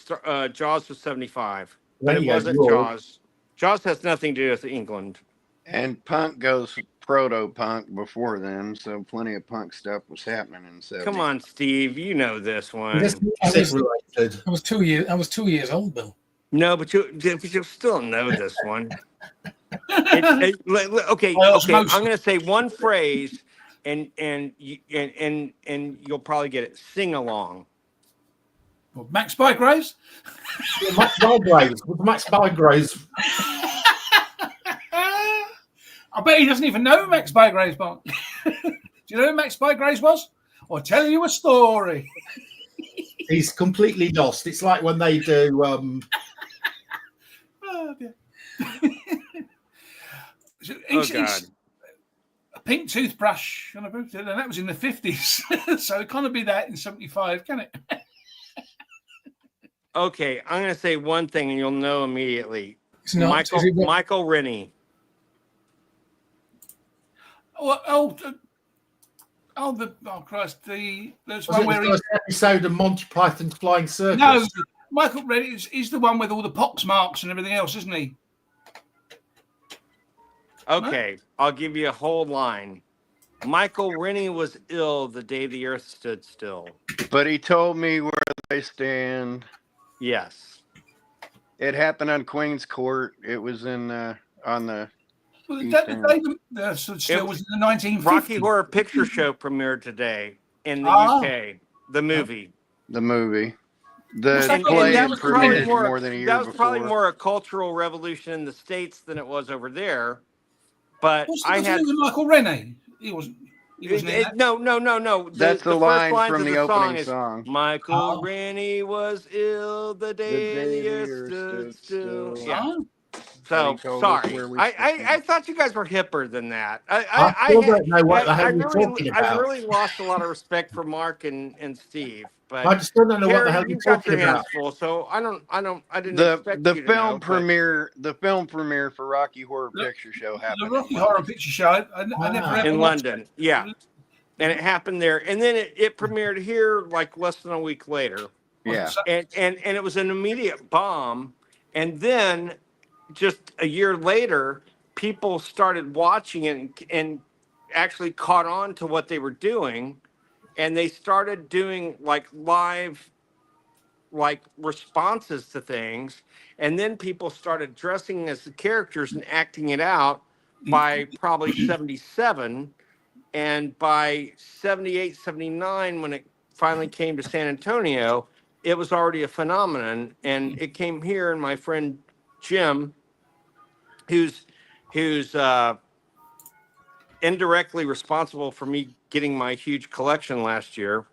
Jaws was 75. But There it you go, wasn't Jaws. Jaws has nothing to do with England. And punk goes proto-punk before then, so plenty of punk stuff was happening in 70s. Come on, Steve. You know this one. This music related. I was 2 years. I was 2 years old, Bill. No, but you still know this one. Okay. I'm going to say one phrase, and you'll probably get it. Sing along. Well, Max Bygraves? Yeah, Max Bygraves. Max Bygraves. I bet he doesn't even know who Max Bygraves was. Do you know who Max Bygraves was? I'll tell you a story. He's completely lost. It's like when they do. Oh, dear. Oh, God. A pink toothbrush on a boot, and that was in the 50s. So it can't be that in 75, can it? Okay, I'm going to say one thing, and you'll know immediately. It's not. Michael Rennie. Oh, Christ! There's Was one it where the first episode of Monty Python's Flying Circus? no, Michael Rennie is the one with all the pox marks and everything else, isn't he? Okay, I'll give you a whole line. Michael Rennie was ill the day the earth stood still. But he told me where they stand. Yes. It happened on Queen's Court. It was on the. Well, Eastern. the stood still was in the 1950s. Rocky Horror Picture Show premiered today, in the UK. The movie. The movie. Was The that play that had was probably premiered more than a year that was probably before. more a cultural revolution in the States than it was over there. But What's I the had with Michael Rennie? He wasn't. He wasn't in that. no. That's the first line lines from of the the song opening is song. Michael Oh. Rennie was ill the day the earth earth stood still. still. Yeah. Oh. But he So told us sorry, where we I thought you guys were hipper than that. I still don't know what the hell you're talking I've about. really lost a lot of respect for Mark and Steve. I But just don't know what the Terry, hell you're you've got your talking about. hands full, so I didn't The expect the you to film know, premiere for Rocky Horror Look, Picture Show The happened Rocky in Horror London. Picture Show. I never Ah. ever in watched London, it. yeah, and it happened there, and then it premiered here like less than a week later, Yeah. and it was an immediate bomb, and then just a year later, people started watching it and actually caught on to what they were doing, and they started doing like live like responses to things, and then people started dressing as the characters and acting it out by probably 77, and by 78, 79, when it finally came to San Antonio, it was already a phenomenon, and it came here, and my friend Jim, who's indirectly responsible for me getting my huge collection last year.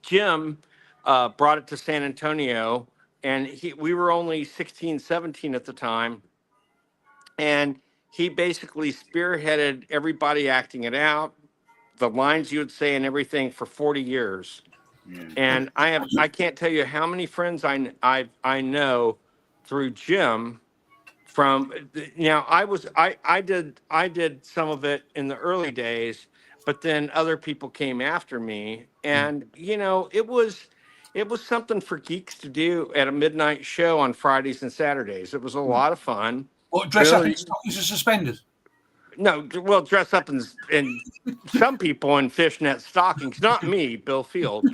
Jim brought it to San Antonio, and we were only 16, 17 at the time, and he basically spearheaded everybody acting it out, the lines you would say and everything for 40 years. And I can't tell you how many friends I know through Jim. From now, I did some of it in the early days, but then other people came after me, and it was something for geeks to do at a midnight show on Fridays and Saturdays. It was a lot of fun. Or dress up in Really? stockings and suspenders. No, well, dress up in some people in fishnet stockings. Not me, Bill Field,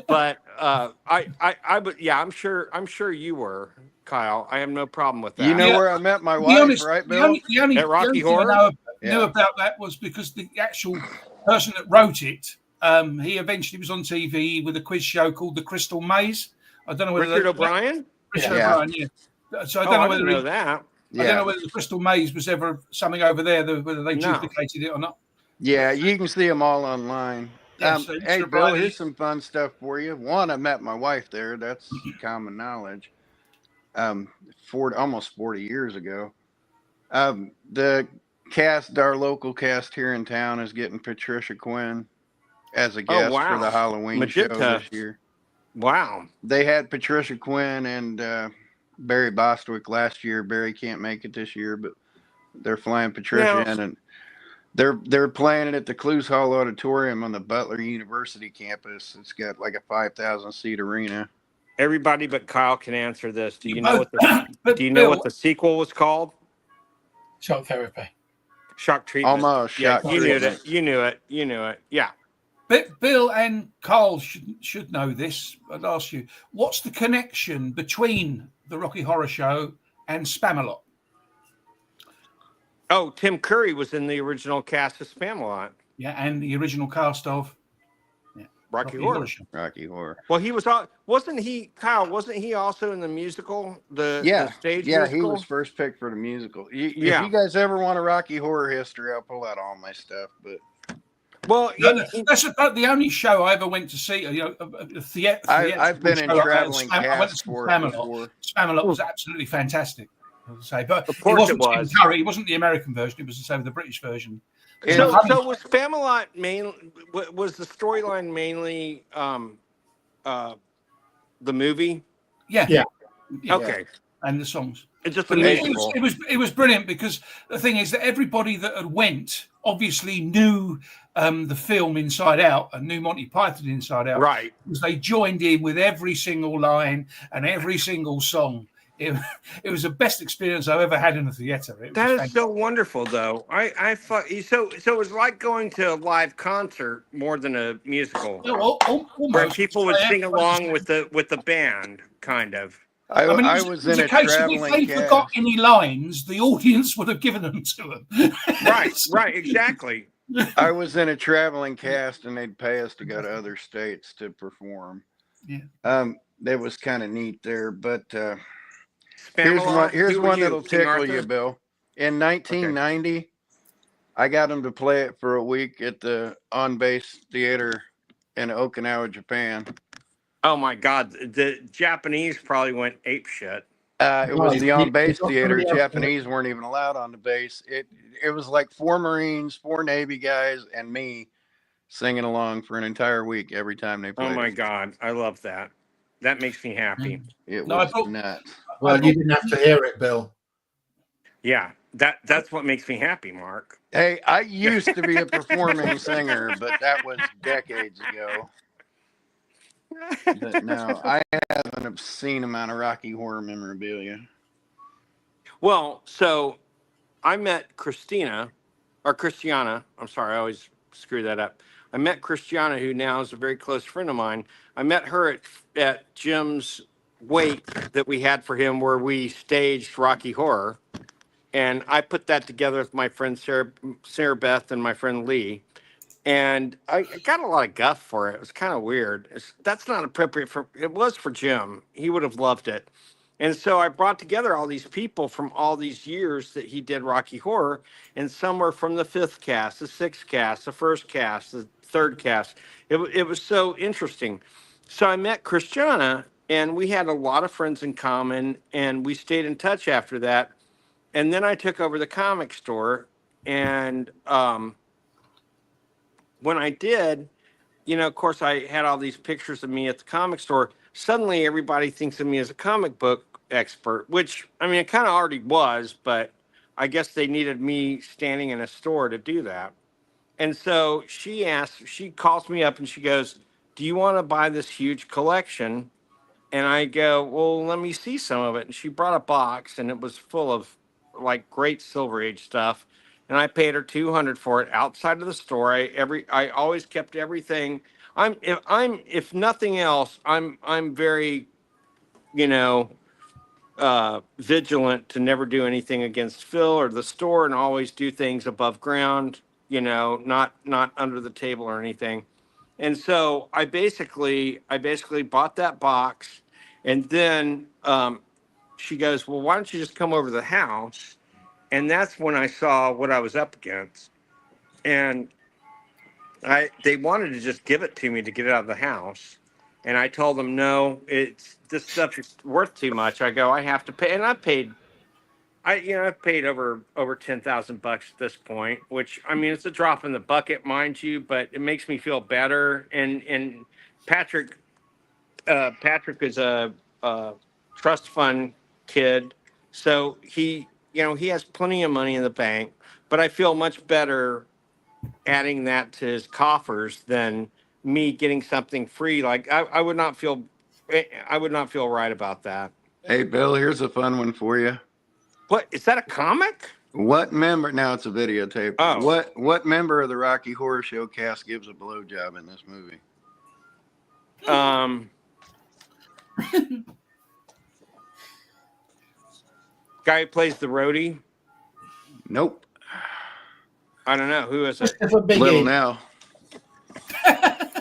but I would. Yeah, I'm sure you were, Kyle. I have no problem with that. You know Yeah. where I met my To be wife, honest, right, the Bill? only At Rocky thing Horror? I knew Yeah. about that was because the actual person that wrote it, he eventually was on TV with a quiz show called The Crystal Maze. I don't know whether Richard O'Brien? Richard Yeah. O'Brien, yeah. So I Oh, don't know I whether didn't know that. I don't know Yeah. whether the Crystal Maze was ever something over there, whether they No. duplicated it or not. Yeah, you can see them all online. Yeah, so Hey, Richard Bill, O'Brien- here's some fun stuff for you. One, I met my wife there. That's common knowledge. Almost 40 years ago. The cast, our local cast here in town, is getting Patricia Quinn as a guest wow. for the Halloween show Magenta. this year. Wow. They had Patricia Quinn and Barry Bostwick last year. Barry can't make it this year, but they're flying Patricia in, and they're playing it at the Clues Hall Auditorium on the Butler University campus. It's got like a 5,000 seat arena. Everybody but Kyle can answer this. Do you Both- know what the but Do you know Bill- what the sequel was called? Shock therapy. Shock treatment. Almost Yeah, shock you knew treatment. it. You knew it. Yeah. But Bill and Carl should know this. I'd ask you, what's the connection between the Rocky Horror Show and Spamalot? Oh, Tim Curry was in the original cast of Spamalot. Yeah, and the original cast of Rocky Horror. Show. Rocky Horror. Well, wasn't he, Kyle? Wasn't he also in the musical? The stage Yeah, musical? he was first picked for the musical. If Yeah. you guys ever want a Rocky Horror history, I'll pull out all my stuff. But Well, That's about the only show I ever went to see. A theater. I've been in traveling I went to cast see for it Spamalot. before. Spamalot was absolutely fantastic. I would say, but Of it course wasn't it Tim was. Curry. It wasn't the American version. It was the same the British version. so was Spamalot was the storyline mainly the movie? Yeah. Yeah. Okay. And the songs. It's just But amazing. it was brilliant because the thing is that everybody that had went obviously knew the film inside out and knew Monty Python inside out. Right. Because they joined in with every single line and every single song. It was the best experience I've ever had in a theater. That is so wonderful, though. So it was like going to a live concert more than a musical, where almost. people would sing along with the band, kind of. I it was was in a case of traveling if they cast. forgot any lines, the audience would have given them to them. Right, exactly. I was in a traveling cast, and they'd pay us to go to other states to perform. Yeah. That was kind of neat there. But Spamalot, here's who were one you? that'll King tickle Arthur? you, Bill. In 1990, I got him to play it for a week at the On Base Theater in Okinawa, Japan. Oh my God, the Japanese probably went ape shit. It was Guys, the On you're Base not going to Theater. be able to. Japanese weren't even allowed on the base. It was like 4 Marines, 4 Navy guys, and me singing along for an entire week every time they Oh played my it. God, I love that. That makes me happy. It No, I was thought- nuts. Well, you didn't have to hear it, Bill. Yeah, that's what makes me happy, Mark. Hey, I used to be a performing singer, but that was decades ago. But no, I have an obscene amount of Rocky Horror memorabilia. Well, so I met Christiana. I'm sorry, I always screw that up. I met Christiana, who now is a very close friend of mine. I met her at Jim's wake that we had for him, where we staged Rocky Horror, and I put that together with my friend Sarah Beth and my friend Lee. And I got a lot of guff for it. It was kind of weird. That's not appropriate for. It was for Jim. He would have loved it. And so I brought together all these people from all these years that he did Rocky Horror, and some were from the 5th cast, the 6th cast, the 1st cast, the 3rd cast. It was so interesting. So I met Christiana, and we had a lot of friends in common, and we stayed in touch after that. And then I took over the comic store, and when I did, of course, I had all these pictures of me at the comic store. Suddenly, everybody thinks of me as a comic book expert, which, I mean, it kind of already was, but I guess they needed me standing in a store to do that. And so she calls me up and she goes, "Do you want to buy this huge collection?" And I go, "Well, let me see some of it." And she brought a box, and it was full of like great Silver Age stuff. And I paid her 200 for it outside of the store. I always kept everything. If nothing else, I'm very, you know, vigilant to never do anything against Phil or the store, and always do things above ground, not under the table or anything. And so I basically bought that box, and then she goes, "Well, why don't you just come over to the house?" And that's when I saw what I was up against. And they wanted to just give it to me to get it out of the house. And I told them, "No, this stuff is worth too much." I go, "I have to pay." And I've paid over $10,000 at this point, which, I mean, it's a drop in the bucket, mind you, but it makes me feel better. And Patrick Patrick is a trust fund kid, so he has plenty of money in the bank. But I feel much better adding that to his coffers than me getting something free. Like I would not feel right about that. Hey, Bill, here's a fun one for you. What is that, a comic? What member? Now it's a videotape. Oh. What member of the Rocky Horror Show cast gives a blowjob in this movie? Guy who plays the roadie. Nope. I don't know, who is it. Little Nell.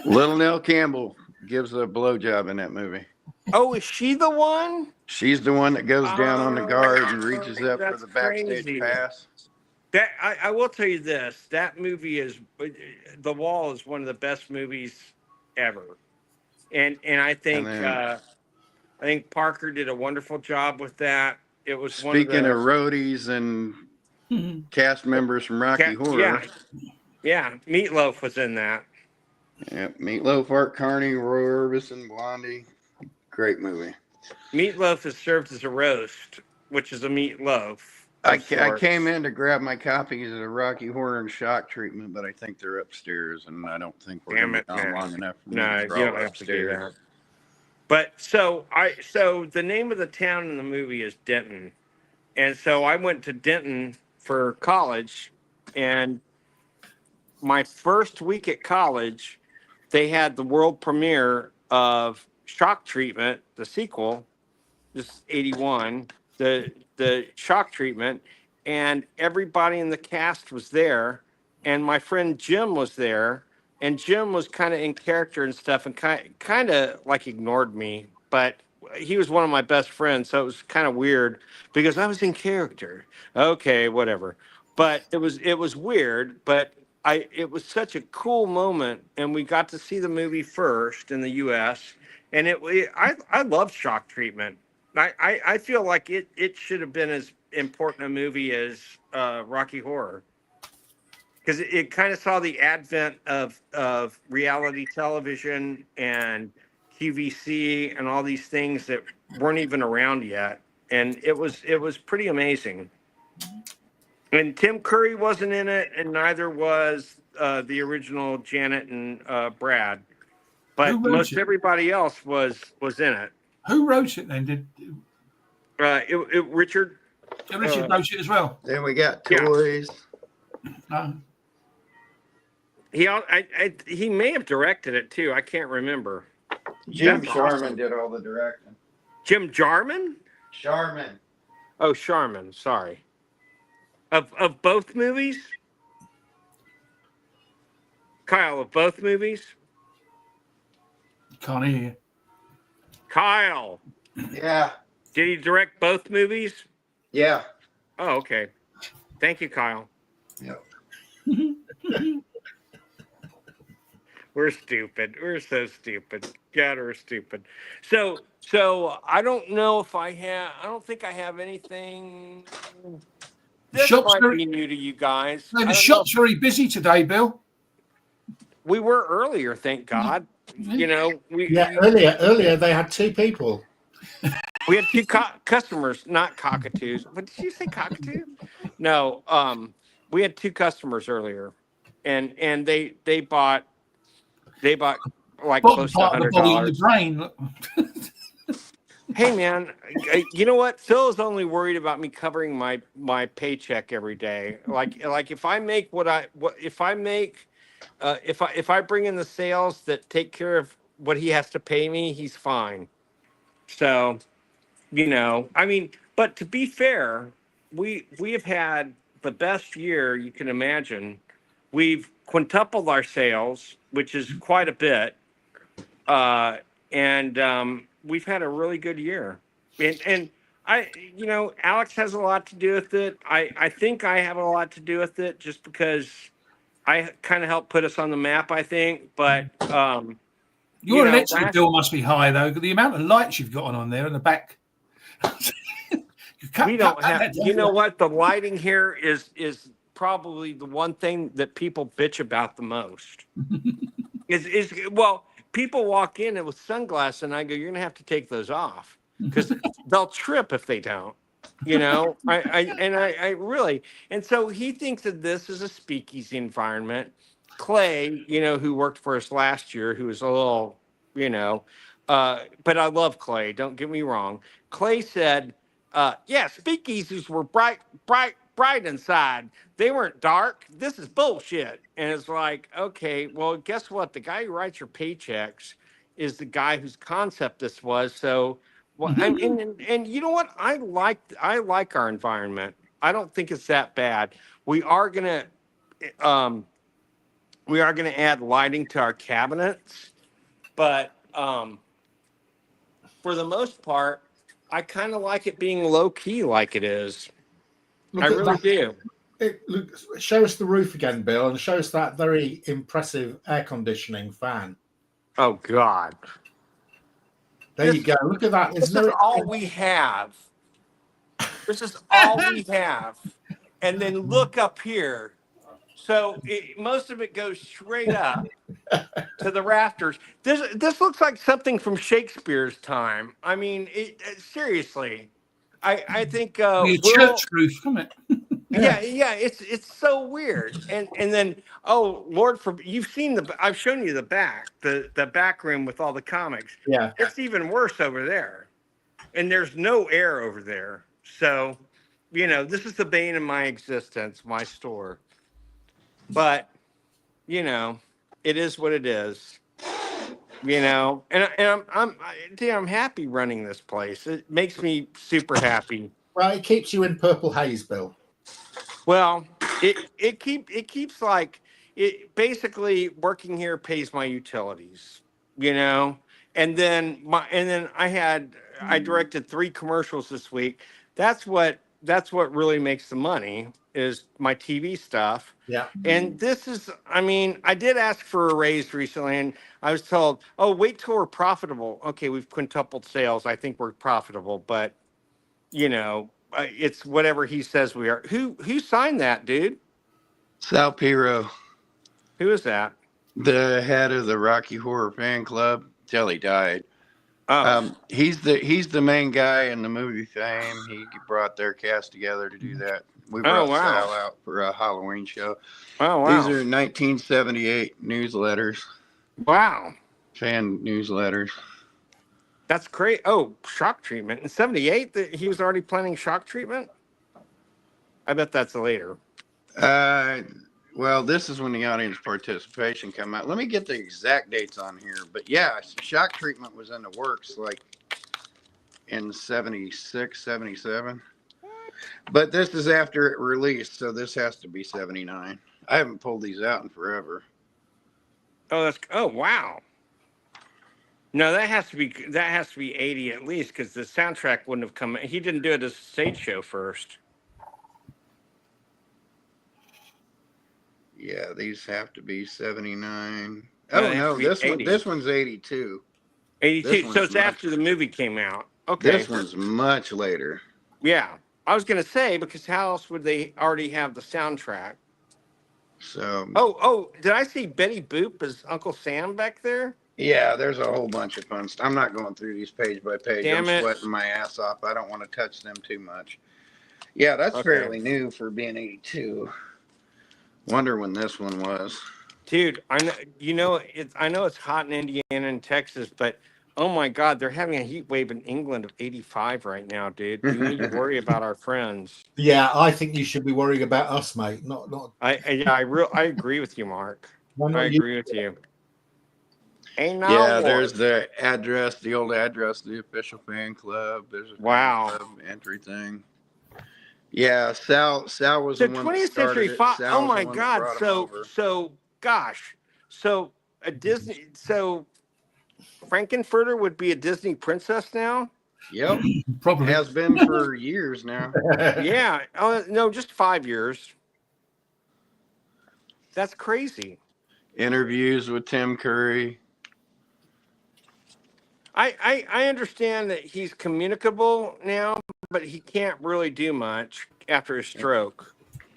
Little Nell Campbell gives a blowjob in that movie. Oh, is she the one? She's the one that goes down on the guard and reaches up for That's the backstage crazy. pass. That I will tell you this: that movie The Wall is one of the best movies ever, and I think I think Parker did a wonderful job with that. It was Speaking of roadies and cast members from Rocky Horror, yeah, Meatloaf was in that. Yeah, Meatloaf, Art Carney, Roy Orbison, Blondie. Great movie. Meatloaf is served as a roast, which is a meatloaf. I came in to grab my copies of the Rocky Horror and Shock Treatment, but I think they're upstairs, and I don't think we're going to be on long enough. No, you don't have to do that. But so the name of the town in the movie is Denton, and so I went to Denton for college, and my first week at college, they had the world premiere of Shock Treatment, the sequel. This is 81. The Shock Treatment, and everybody in the cast was there, and my friend Jim was there, and Jim was kind of in character and stuff, and kind of like ignored me, but he was one of my best friends, so it was kind of weird because I was in character. Okay, whatever. But it was weird, but it was such a cool moment, and we got to see the movie first in the U.S. and I love Shock Treatment. I feel like it should have been as important a movie as Rocky Horror, because it kind of saw the advent of reality television and QVC and all these things that weren't even around yet, and it was pretty amazing. And Tim Curry wasn't in it, and neither was the original Janet and Brad, but Who wrote most it? everybody else was in it. Who wrote it then? Did Richard. Richard wrote it as well? Then we got Yeah. toys. No. He may have directed it too. I can't remember. Jim That's Sharman awesome. did all the directing. Jim Jarman? Sharman. Oh, Sharman. Sorry. Of both movies? Kyle, of both movies? Can't hear you. Kyle, Yeah. did he direct both movies? Yeah. Oh, okay. Thank you, Kyle. Yep. We're stupid. We're so stupid. God, we're stupid. So I don't know if I don't think I have anything. This Shops might are- be new to you guys. No, I the don't shop's very busy today, Bill. We were earlier, thank God. You know, Yeah, earlier they had 2 people. we had 2 customers, not cockatoos. What did you say, cockatoo? No, we had 2 customers earlier, and they bought like Bottom close to part of the body in the $100. brain. Hey man, you know what? Phil is only worried about me covering my paycheck every day. Like if I make if I bring in the sales that take care of what he has to pay me, he's fine. So, I mean, but to be fair, we have had the best year you can imagine. We've quintupled our sales, which is quite a bit. And we've had a really good year. And Alex has a lot to do with it. I think I have a lot to do with it just because I kind of helped put us on the map, I think. But Your electric bill must be high, though. The amount of lights you've got on there in the back. We don't have. You know what? The lighting here is probably the one thing that people bitch about the most. Well, people walk in with sunglasses, and I go, "You're gonna have to take those off because they'll trip if they don't." I really. And so he thinks that this is a speakeasy environment. Clay, who worked for us last year, who was a little, but I love Clay. Don't get me wrong. Clay said, yeah, speakeasies were bright inside. They weren't dark. This is bullshit. And it's like, okay, well, guess what? The guy who writes your paychecks is the guy whose concept this was. So, well, and you know what? I like our environment. I don't think it's that bad. We are gonna add lighting to our cabinets, but for the most part, I kind of like it being low key like it is. I really do. Show us the roof again, Bill, and show us that very impressive air conditioning fan. Oh God! There you go. Look at that. This is all we have. This is all we have. And then look up here. So most of it goes straight up to the rafters. This looks like something from Shakespeare's time. I mean, seriously. I think a church roof, isn't it? Yeah, it's so weird. And then Lord you've seen I've shown you the back room with all the comics. Yeah. It's even worse over there. And there's no air over there. So, this is the bane of my existence, my store. But, it is what it is. And I'm happy running this place. It makes me super happy. Well, it keeps you in purple haze, Bill. Well, it keeps like it basically working here pays my utilities, you know, and then I directed 3 commercials this week. That's what really makes the money is my TV stuff. Yeah. And this is, I mean, I did ask for a raise recently, and I was told, "Oh, wait till we're profitable." Okay, we've quintupled sales. I think we're profitable, but you know, it's whatever he says we are. Who signed that, dude? Sal Piro, Who is that? the head of the Rocky Horror Fan Club, till he died. Oh, He's the main guy in the movie Fame. He brought their cast together to do that. We Oh, brought wow. Sal out for a Halloween show. oh, wow, These are 1978 newsletters, wow. fan newsletters. That's great. Oh, shock treatment in '78. That he was already planning shock treatment. I bet that's later. Well, this is when the audience participation come out. Let me get the exact dates on here. But yeah, shock treatment was in the works like in 76, 77. But this is after it released, so this has to be 79. I haven't pulled these out in forever. Oh, wow. No, that has to be 80 at least because the soundtrack wouldn't have come. He didn't do it as a stage show first. Yeah, these have to be 79. No, Oh they have no, to be this 80. one's 82. 82. This So one's it's much- after the movie came out. Okay. This one's much later. Yeah. I was gonna say because how else would they already have the soundtrack? So Oh, did I see Betty Boop as Uncle Sam back there? yeah, there's a whole bunch of fun stuff. I'm not going through these page by page. Damn I'm it. sweating my ass off. I don't want to touch them too much. Yeah, that's Okay. fairly new for being 82. Wonder when this one was. Dude, I know it's hot in Indiana and Texas, but oh my God, they're having a heat wave in England of 85 right now, dude. We need to worry about our friends. Yeah, I think you should be worrying about us, mate. Not. I agree with you, Mark. Why not I you? agree with you. Ain't no Yeah, war. there's the address, the old address, the official fan club. There's a Wow. fan club entry thing. Yeah, Sal was the the one that 20th started Century it. Fox. Sal Oh was my the one that God. brought him over. So a Disney. So Frankenfurter would be a Disney princess now. Yep, Probably. has been for years now. Yeah. Oh no, just 5 years. That's crazy. Interviews with Tim Curry. I understand that he's communicable now, but he can't really do much after his stroke.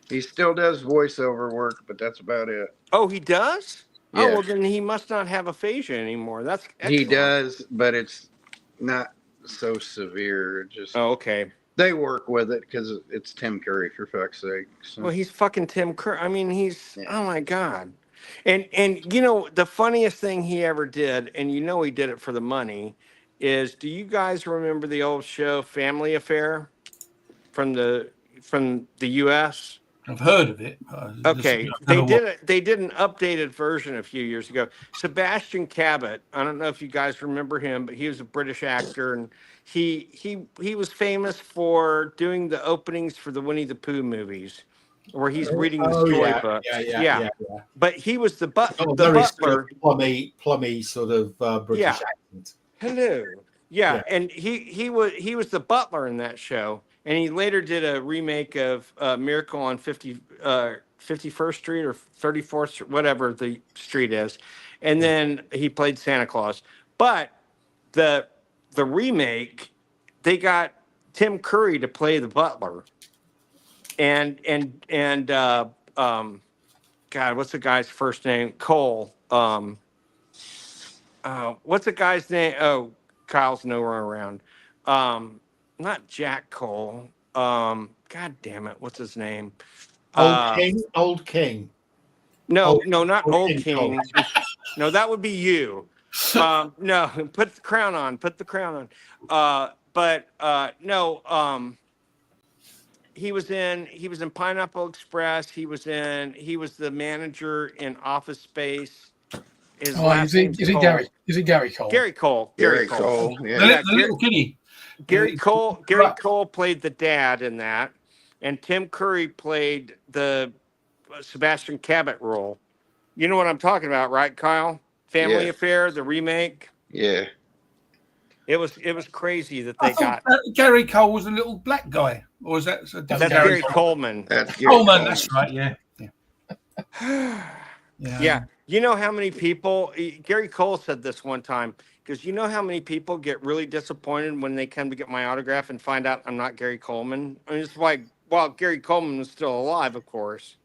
He still does voiceover work, but that's about it. Oh, he does? Oh, Yeah. well, then he must not have aphasia anymore. That's He excellent. does, but it's not so severe. Just Oh, okay. they work with it because it's Tim Curry, for fuck's sake. So. Well, he's fucking Tim Curry. I mean, he's Yeah. oh my God. And you know, the funniest thing he ever did, and you know he did it for the money, is do you guys remember the old show Family Affair from the US? I've heard of it. Okay, they did an updated version a few years ago. Sebastian Cabot. I don't know if you guys remember him, but he was a British actor, and he was famous for doing the openings for the Winnie the Pooh movies, where he's reading the storybooks. Yeah. But he was the Oh, the very butler. sort of plummy sort of British Yeah. accent. Hello. Yeah, Yeah. and he was the butler in that show, and he later did a remake of Miracle on 51st Street or 34th Street, whatever the street is, and then he played Santa Claus. But the remake, they got Tim Curry to play the butler, and God, what's the guy's first name? Cole. What's the guy's name? Oh, Kyle's nowhere around. Not Jack Cole. God damn it, what's his name? Old King. No, Old- not Old Old King King. No, that would be you. No, put the crown on. Put the crown on. No. He was in Pineapple Express. He was the manager in Office Space. His last name's is it Cole. Gary? Is it Gary Cole? Gary Cole. Gary Cole. The, Yeah. the little kitty. Gary Cole played the dad in that, and Tim Curry played the Sebastian Cabot role. You know what I'm talking about, right, Kyle? Family Yeah. Affair, the remake. Yeah. It was crazy that I they thought got. Gary Cole was a little black guy, or is that a different That's Gary Gary Coleman. That's Gary Coleman? Coleman. That's right. Yeah. Yeah. You know how many people, Gary Cole said this one time, because you know how many people get really disappointed when they come to get my autograph and find out I'm not Gary Coleman? I mean, it's like, well, Gary Coleman was still alive, of course.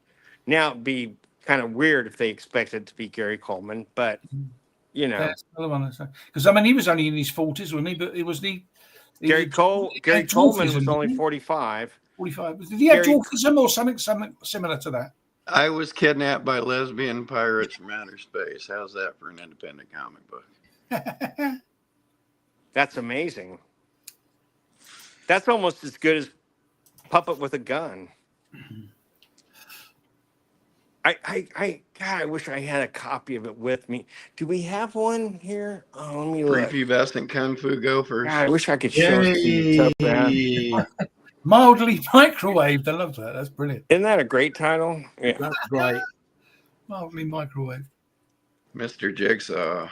Now it'd be kind of weird if they expected to be Gary Coleman, but, you know. That's another one. Because, I mean, he was only in his 40s, wasn't he? But it was Gary Coleman was only 45. 45. Did he have dwarfism or something similar to that? I was kidnapped by lesbian pirates from outer space. How's that for an independent comic book? That's amazing. That's almost as good as Puppet with a Gun. God, I wish I had a copy of it with me. Do we have one here? Oh, let me look. Prepubescent Kung Fu Gophers. God, I wish I could show it to you so bad. Mildly microwaved. I love that. That's brilliant. Isn't that a great title? Yeah. That's great. Mildly microwaved. Mr. Jigsaw.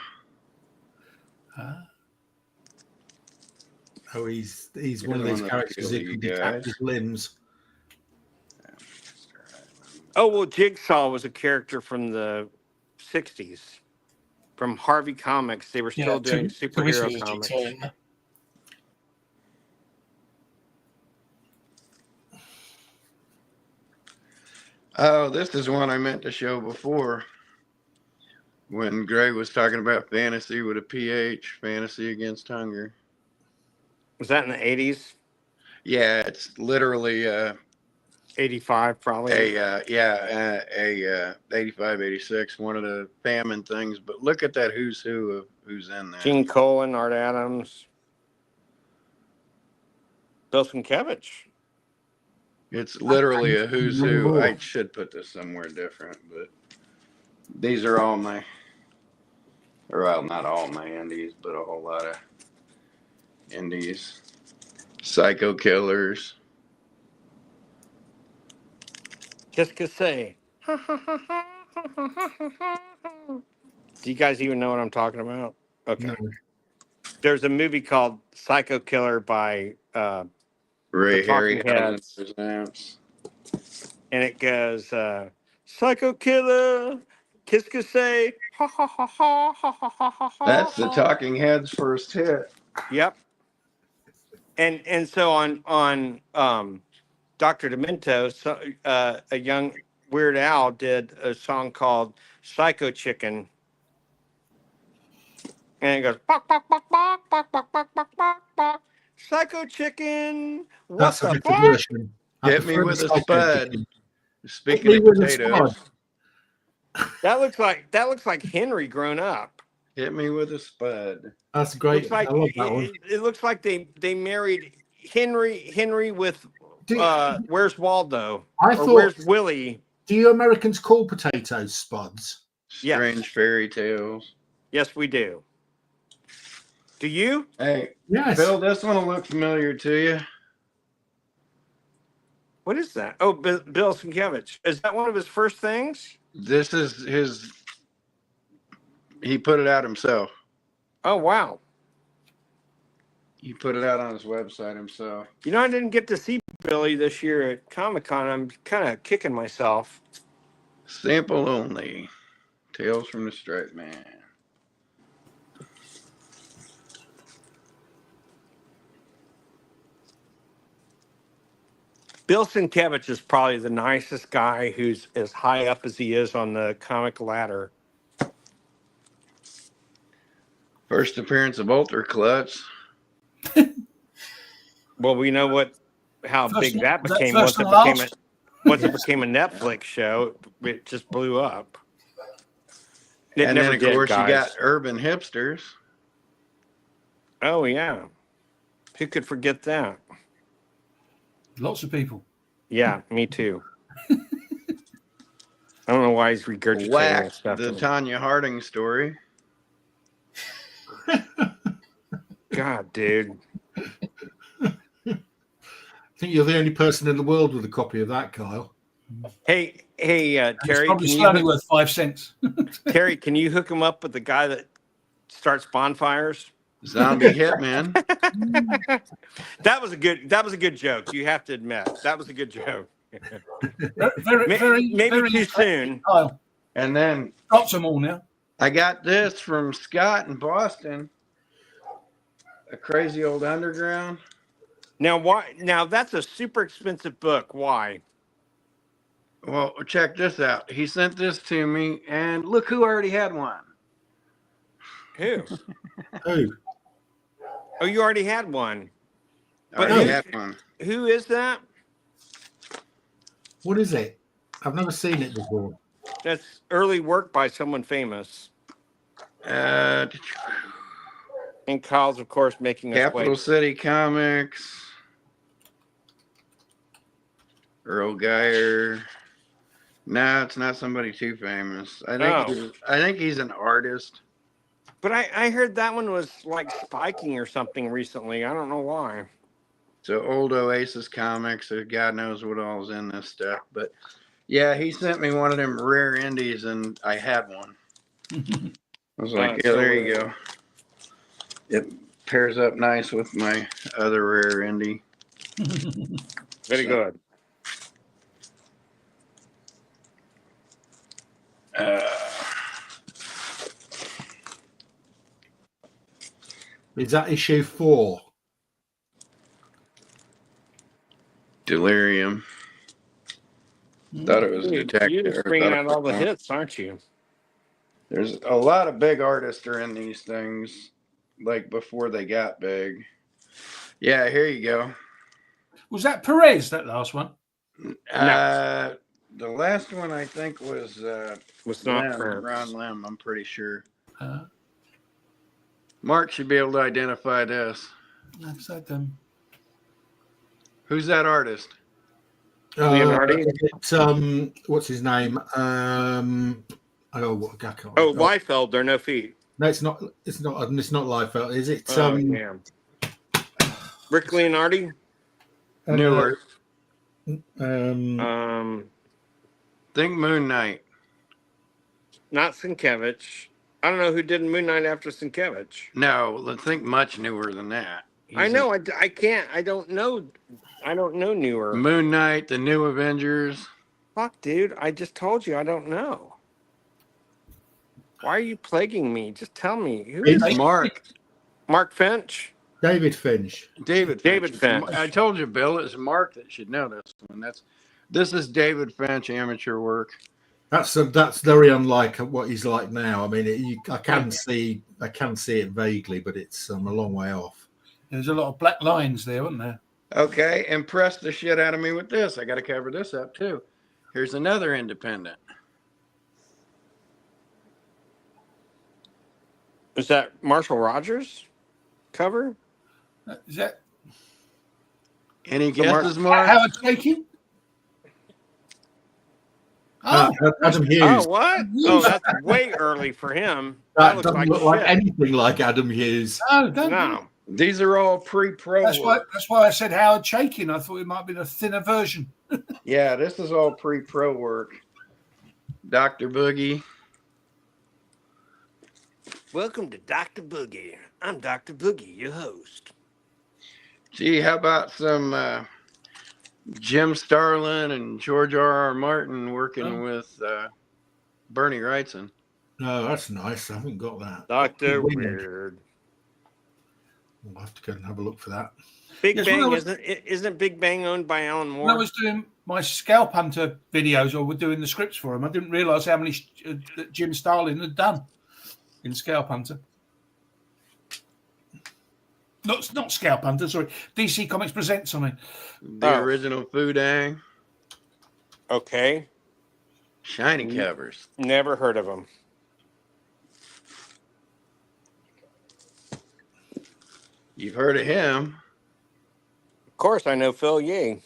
Oh, he's one of those characters who can detach his limbs. Oh, well, Jigsaw was a character from the 60s. From Harvey Comics. They were still doing superhero comics. Oh, this is one I meant to show before. When Greg was talking about fantasy with a PH, Fantasy Against Hunger. Was that in the 80s? Yeah, it's literally 85 probably. 85, 86, one of the famine things. But look at that who's who of who's in there. Gene Colan, Art Adams, Bill Sienkiewicz. It's literally a who's who. I should put this somewhere different, but these are all my, or well, not all my indies, but a whole lot of indies. Psycho Killers. Just to say. Do you guys even know what I'm talking about? Okay. No. There's a movie called Psycho Killer by Ray Harryhausen presents. And it goes, Psycho Killer, qu'est-ce que c'est? Ha ha ha ha ha ha ha ha. That's the Talking Heads' first hit. Yep. And so on Dr. Demento, a young Weird Al did a song called Psycho Chicken. And it goes, bok, bok, bok, bok, bok, bok, bok, bok, bok, bok. Psycho Chicken. That's a different version. Hit me with a spud. Speaking of potatoes. That looks like Henry grown up. Hit me with a spud. That's great. Like, I love that one. It looks like they married Henry with Where's Waldo? Where's Willie? Do you Americans call potatoes spuds? Strange fairy tales. Yes, we do. Do you? Hey, yes. Bill, this one will look familiar to you. What is that? Oh, Bill Sienkiewicz. Is that one of his first things? This is his. He put it out himself. Oh, wow. He put it out on his website himself. You know, I didn't get to see Billy this year at Comic-Con. I'm kind of kicking myself. Sample only. Tales from the Striped Man. Bill Sienkiewicz is probably the nicest guy who's as high up as he is on the comic ladder. First appearance of Ultra Clutch. Well, we know how big that became once it became a Netflix show. It just blew up. And then, of course, you got Urban Hipsters. Oh, yeah. Who could forget that? Lots of people. Yeah, me too. I don't know why he's regurgitating that stuff. The Tanya Harding story. God, dude. think you're the only person in the world with a copy of that, Kyle. Hey, It's Terry, probably can still only you worth 5 cents. Terry, can you hook him up with the guy that starts bonfires? Zombie Hitman. That was a good joke. You have to admit that was a good joke. Very, Maybe very too soon. Kyle. And then Dropped them all now. I got this from Scott in Boston. A Crazy Old Underground. Now, why? Now that's a super expensive book. Why? Well, check this out. He sent this to me, and look who already had one. Who? Oh, Oh, you already had one. I already had one. Who is that? what is it? I've never seen it before. That's early work by someone famous. And Kyle's, of course, making us Capital wait. City Comics. Earl Geyer. No, it's not somebody too famous. I think he's an artist. But I heard that one was like spiking or something recently. I don't know why. So old Oasis Comics. So God knows what all's in this stuff. But yeah, he sent me one of them rare indies, and I had one. I was like, yeah, there you go. It pairs up nice with my other rare indie. Very good. Is that issue 4? Delirium. Thought it was Detective. You're just bringing out all the hits, aren't you? There's a lot of big artists are in these things, like before they got big. Yeah, here you go. Was that Perez, that last one? The last one I think was not Ron Lim, I'm pretty sure. Uh, Mark should be able to identify this. I've said them. Who's that artist? What's his name? Liefeld, there are no feet. No, it's not. It's not Liefeld. Is it? Damn. Rick Leonardi. Newer. Think Moon Knight. Not Sienkiewicz. I don't know who did Moon Knight after Sienkiewicz. No, think much newer than that. I know. I can't. I don't know. I don't know newer. Moon Knight, the New Avengers. Fuck, dude. I just told you I don't know. Why are you plaguing me? Just tell me. Who is Mark? Mark Finch? David Finch. David Finch. I told you, Bill, it's Mark that should know this one. This is David Finch, amateur work. That's very unlike what he's like now. I mean, I can see it vaguely, but it's a long way off. There's a lot of black lines there, wasn't there? Okay, impress the shit out of me with this. I got to cover this up too. Here's another independent. Is that Marshall Rogers cover? Is that any guesses, Mark? Howard Chaykin? Adam Hughes. Oh, what? Oh, that's way early for him. That looks doesn't look like anything like Adam Hughes. No. These are all pre-pro. That's why I said Howard Chaykin. I thought it might be a thinner version. Yeah, this is all pre-pro work. Dr. Boogie. Welcome to Dr. Boogie. I'm Dr. Boogie, your host. Gee, how about some Jim Starlin and George R.R. Martin working with Bernie Wrightson? No, that's nice. I haven't got that. Dr. Weird. We'll have to go and have a look for that. Big Bang, isn't Big Bang owned by Alan Moore? When I was doing my Scalp Hunter videos, or we're doing the scripts for him, I didn't realise how many that Jim Starlin had done in Scalp Hunter. Not Scalp Hunter, sorry. DC Comics Presents, I mean. The original Foodang. Okay. Shiny covers. Never heard of them. You've heard of him. Of course, I know Phil Yee.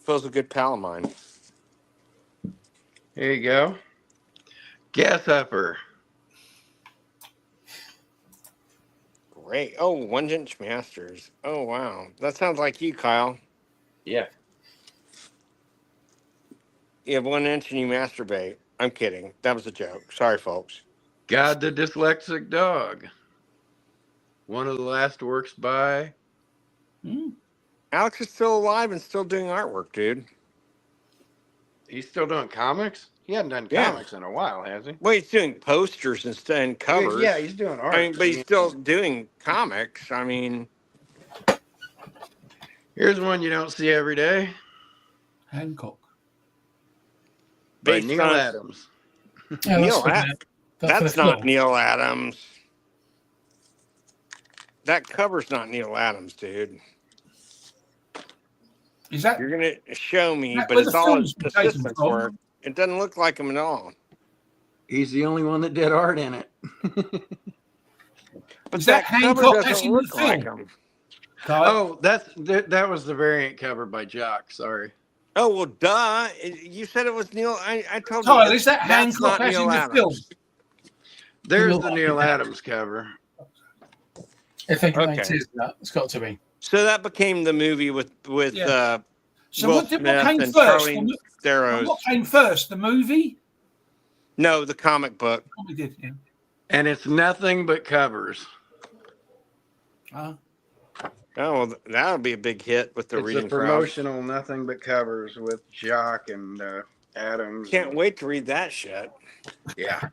Phil's a good pal of mine. Here you go. Grasshopper. great. Oh, 1-inch masters. Oh, wow. That sounds like you, Kyle. Yeah. You have 1 inch and you masturbate. I'm kidding. That was a joke. Sorry, folks. God the Dyslexic Dog. One of the last works by. Alex is still alive and still doing artwork, dude. He's still doing comics? He hasn't done Yeah. comics in a while, has he? Well, he's doing posters and covers. Yeah, he's doing art. I mean, but he's still doing comics. I mean, here's one you don't see every day. Hancock. By based Neil on Adams. Yeah, Neil that's Adams. That's for the not floor. Neil Adams. That cover's not Neil Adams, dude. Is that You're gonna show me, That but where it's the all film's been taken assistant from? work. It doesn't look like him at all. He's the only one that did art in it. But Is that cover Hancock as doesn't in the look like film? him. Kyle? Oh, that was the variant cover by Jock. Sorry. Oh well, duh! You said it was Neil. I told Kyle, you is that that's Hancock not as in Neil the Adams. film? There's Neil the Neil Adams cover. I think Okay. it is that. It's got to be. So that became the movie with Yeah. So Will what Smith came and first? Charlie Theron. What came first? The movie? No, the comic book. Probably did. Yeah. And it's nothing but covers. Uh, Oh, well, that would be a big hit with the It's a reading crowd. promotional nothing but covers with Jock and Adams. Can't wait to read that shit. Yeah.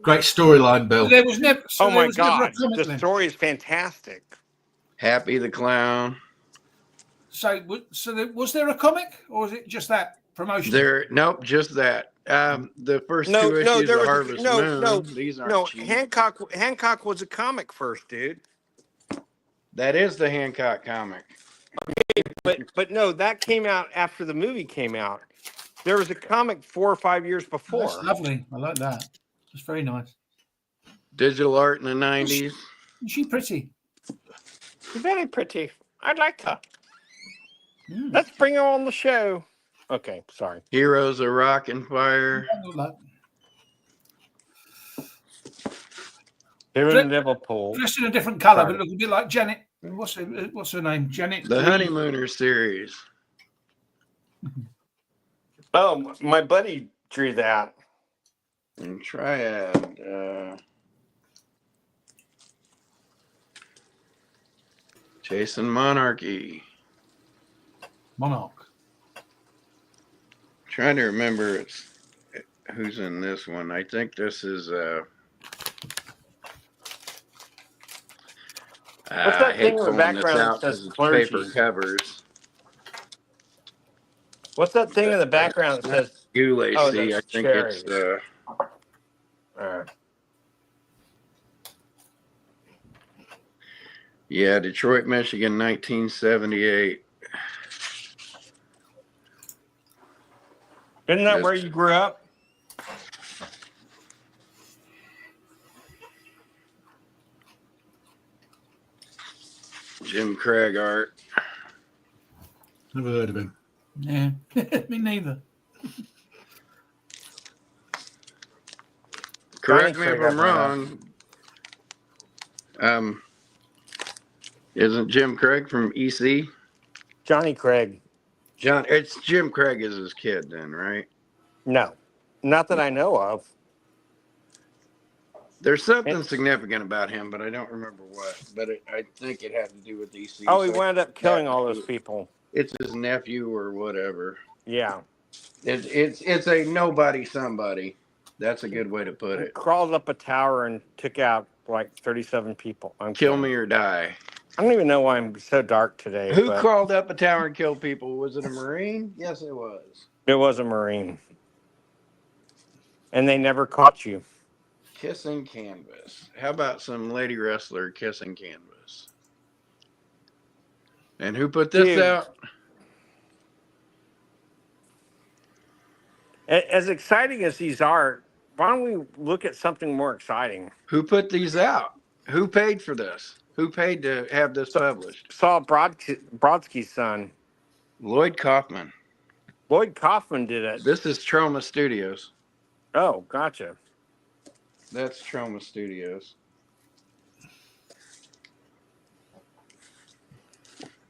Great storyline, Bill. there was never. So Oh there my was never a god, comic the then. story is fantastic. Happy the Clown. So was there a comic, or was it just that promotion? Nope, just that. The first No, two no, issues there of was Harvest Moon. These aren't no. cheap. Hancock was a comic first, dude. That is the Hancock comic. But no, that came out after the movie came out. There was a comic 4 or 5 years before. That's lovely. I like that. It's very nice. Digital art in the 90s. Is she pretty? Very pretty. I'd like her. Mm. Let's bring her on the show. Okay, sorry. Heroes of Rock and Fire. I look like- They're Dre- in Liverpool. Dressed in a different colour, Sorry. but look a bit like Janet. What's her name? Janet. The Honeymooner series. Oh, my buddy drew that. And Triad. Chasing Monarchy. Monarch. Trying to remember who's in this one. I think this is What's that thing in the pulling this background that out says 'cause it's clergy? paper covers. What's that thing in the background that says? Goulet, Oh, see, I that's think cherries. it's yeah, Detroit, Michigan, 1978. Isn't that where you grew up? Jim Craig art. Never heard of him. Yeah, me neither. Correct me if Craig, I'm wrong. Isn't Jim Craig from EC? Johnny Craig. It's Jim Craig is his kid then, right? No, not that I know of. There's something significant about him, but I don't remember what. But I think it had to do with EC. Oh, he so wound up killing all those people. It's his nephew or whatever. Yeah. It's a nobody somebody. That's a good way to put He it. crawled up a tower and took out like 37 people. Kill me or die. I don't even know why I'm so dark today. Who but crawled up a tower and killed people? Was it a Marine? Yes, it was. It was a Marine. And they never caught you. Kissing canvas. How about some lady wrestler kissing canvas? And who put this Dude. out? As exciting as these are, why don't we look at something more exciting? Who put these out? Who paid for this? Who paid to have this published? Saul Brodsky's son. Lloyd Kaufman. Lloyd Kaufman did it. This is Troma Studios. Oh, gotcha. That's Troma Studios.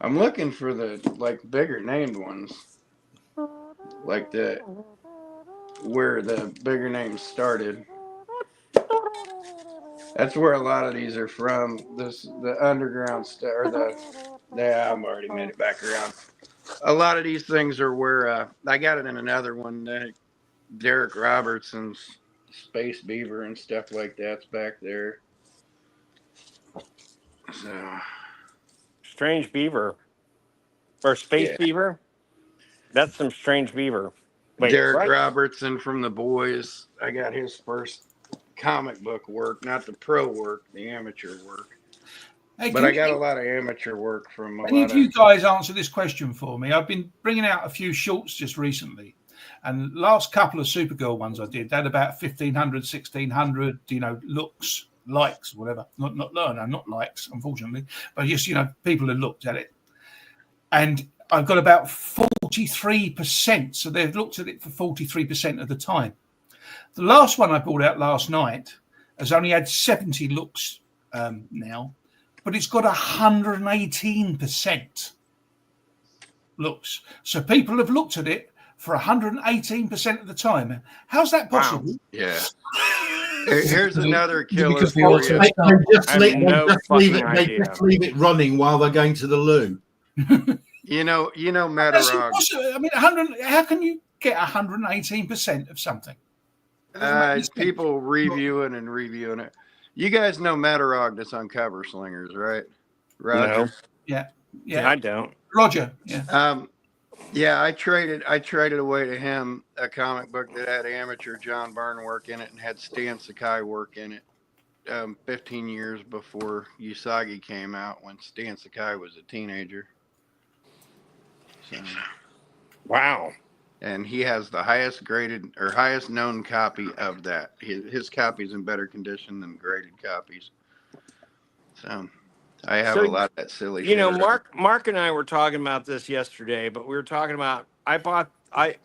I'm looking for the bigger named ones, like where the bigger names started. That's where a lot of these are from. The underground stuff, or yeah, I've already made it back around. A lot of these things are where I got it in another one. Derek Robertson's Space Beaver and stuff like that's back there. So Strange beaver or space yeah, beaver. That's some strange beaver. Wait, Derek what? Robertson from The Boys. I got his first comic book work, not the pro work, the amateur work. Hey, But I got a lot of amateur work from a any lot of you guys answer this question for me? I've been bringing out a few shorts just recently, and the last couple of Supergirl ones I did, they had about 1,500, 1,600, looks, likes, whatever. Not likes, unfortunately, but just, people have looked at it. And I've got about 43%. So they've looked at it for 43% of the time. The last one I brought out last night has only had 70 looks now, but it's got 118% looks. So people have looked at it for 118% of the time. How's that possible? Wow. Yeah. Here's another killer Because we for also you. They just I have no fucking they idea. just leave it running while they're going to the loo. You know, That's Metarog. impossible. I mean, 100. How can you get 118% of something? It doesn't make any sense. People reviewing it. You guys know Metarog that's on Cover Slingers, right? Roger. No. Yeah. I don't. Roger. Yeah. Yeah, I traded away to him a comic book that had amateur John Byrne work in it and had Stan Sakai work in it. 15 years before Usagi came out, when Stan Sakai was a teenager. So, Wow. and he has the highest graded or highest known copy of that. His copy's in better condition than graded copies. So I have a lot of that silly shit. Mark and I were talking about this yesterday, but we were talking about I bought I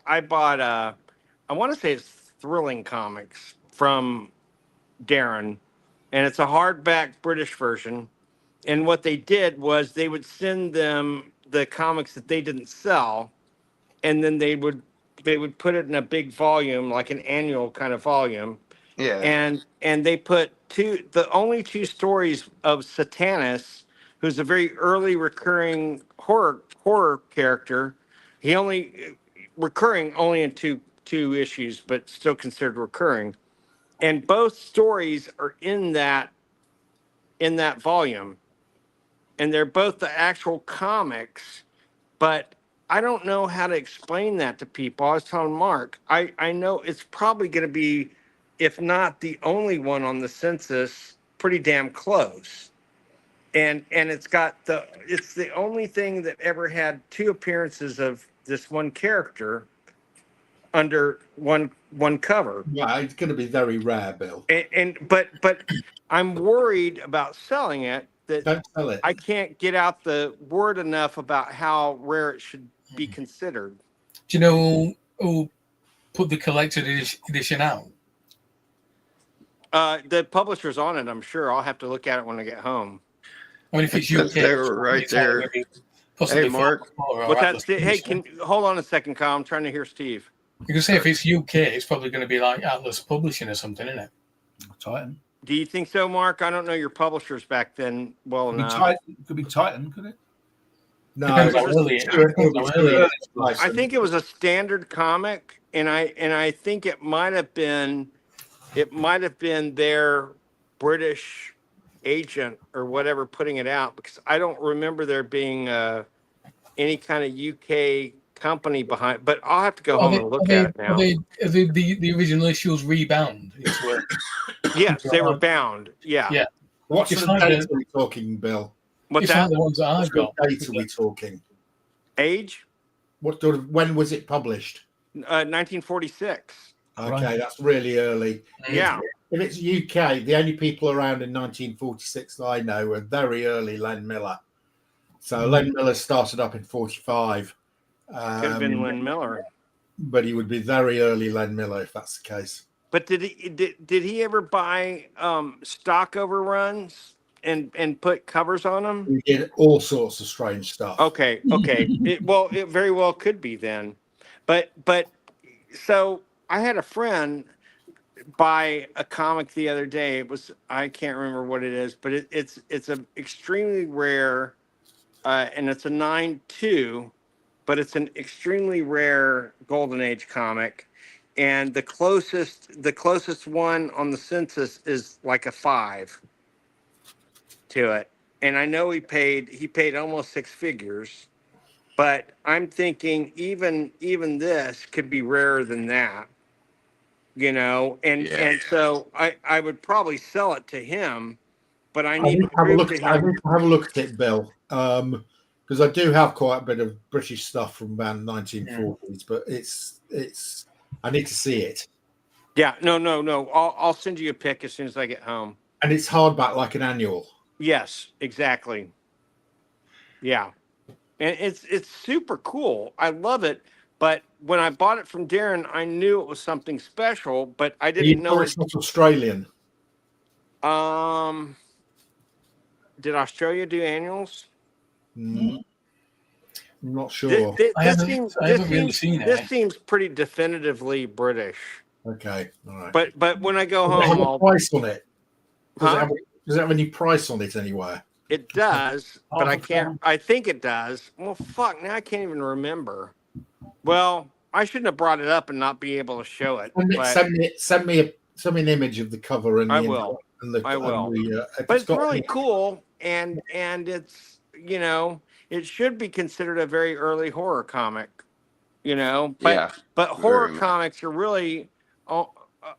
want to say it's Thrilling Comics from Darren, and it's a hardback British version. And what they did was they would send them the comics that they didn't sell, and then they would put it in a big volume, like an annual kind of volume. Yeah. And they put the only two stories of Satanus, who's a very early recurring horror character. He only in two issues, but still considered recurring. And both stories are in that volume, and they're both the actual comics, but I don't know how to explain that to people. I was telling Mark, I know it's probably going to be, if not the only one on the census, pretty damn close. And it's the only thing that ever had two appearances of this one character under one cover. Yeah, it's going to be very rare, Bill. But I'm worried about selling it. Don't sell it. I can't get out the word enough about how rare it should be considered. Do you know who put the collected edition out? The publisher's on it, I'm sure. I'll have to look at it when I get home. I mean, if it's UK, they were right there. Hey, Mark. What's that? Hey, hold on a second, Kyle. I'm trying to hear Steve. You can say if it's UK, it's probably going to be like Atlas Publishing or something, isn't it? Titan. Do you think so, Mark? I don't know your publishers back then well enough. Could be Titan, could it? No, I think it was a standard comic, and I think it might have been their British agent or whatever putting it out, because I don't remember there being any kind of UK company behind. But I'll have to go home and look at it now. The original issues rebound? Yes, they were bound. Yeah. Yeah. What sort of date are we talking, Bill? What's that? Like the ones that I've got. What date are we talking? Age? When was it published? 1946. Okay, that's really early. Yeah. If it's UK, the only people around in 1946 that I know are very early Len Miller. So Len Miller started up in 45. Could have been Len Miller. But he would be very early Len Miller if that's the case. But did he ever buy stock overruns and put covers on them? We did all sorts of strange stuff. Okay. It very well could be then, but so I had a friend buy a comic the other day. It was, I can't remember what it is, but it's a extremely rare, and it's a 9/2, but it's an extremely rare Golden Age comic, and the closest one on the census is like a 5 to it. And I know he paid almost 6 figures, but I'm thinking even this could be rarer than that, and so I would probably sell it to him, but I need to have a prove look. to I him. need to have a look at it, Bill, because I do have quite a bit of British stuff from around 1940s, but it's. I need to see it. Yeah, no. I'll send you a pic as soon as I get home. And it's hardback like an annual. Yes, exactly. Yeah, and it's super cool. I love it. But when I bought it from Darren, I knew it was something special, but I didn't know it's not Australian. Did Australia do annuals? I'm not sure. I haven't really seen it. This seems pretty definitively British. Okay, all right. But when I go Does it have home, a price on it? Huh? Does it have any price on it anywhere? It does, but I Oh, can't. I think it does. Well, fuck. Now I can't even remember. Well, I shouldn't have brought it up and not be able to show it. But Send me an image of the cover and I the will. I will. if But it's got really any- cool, and it's it should be considered a very early horror comic, But horror much. comics are really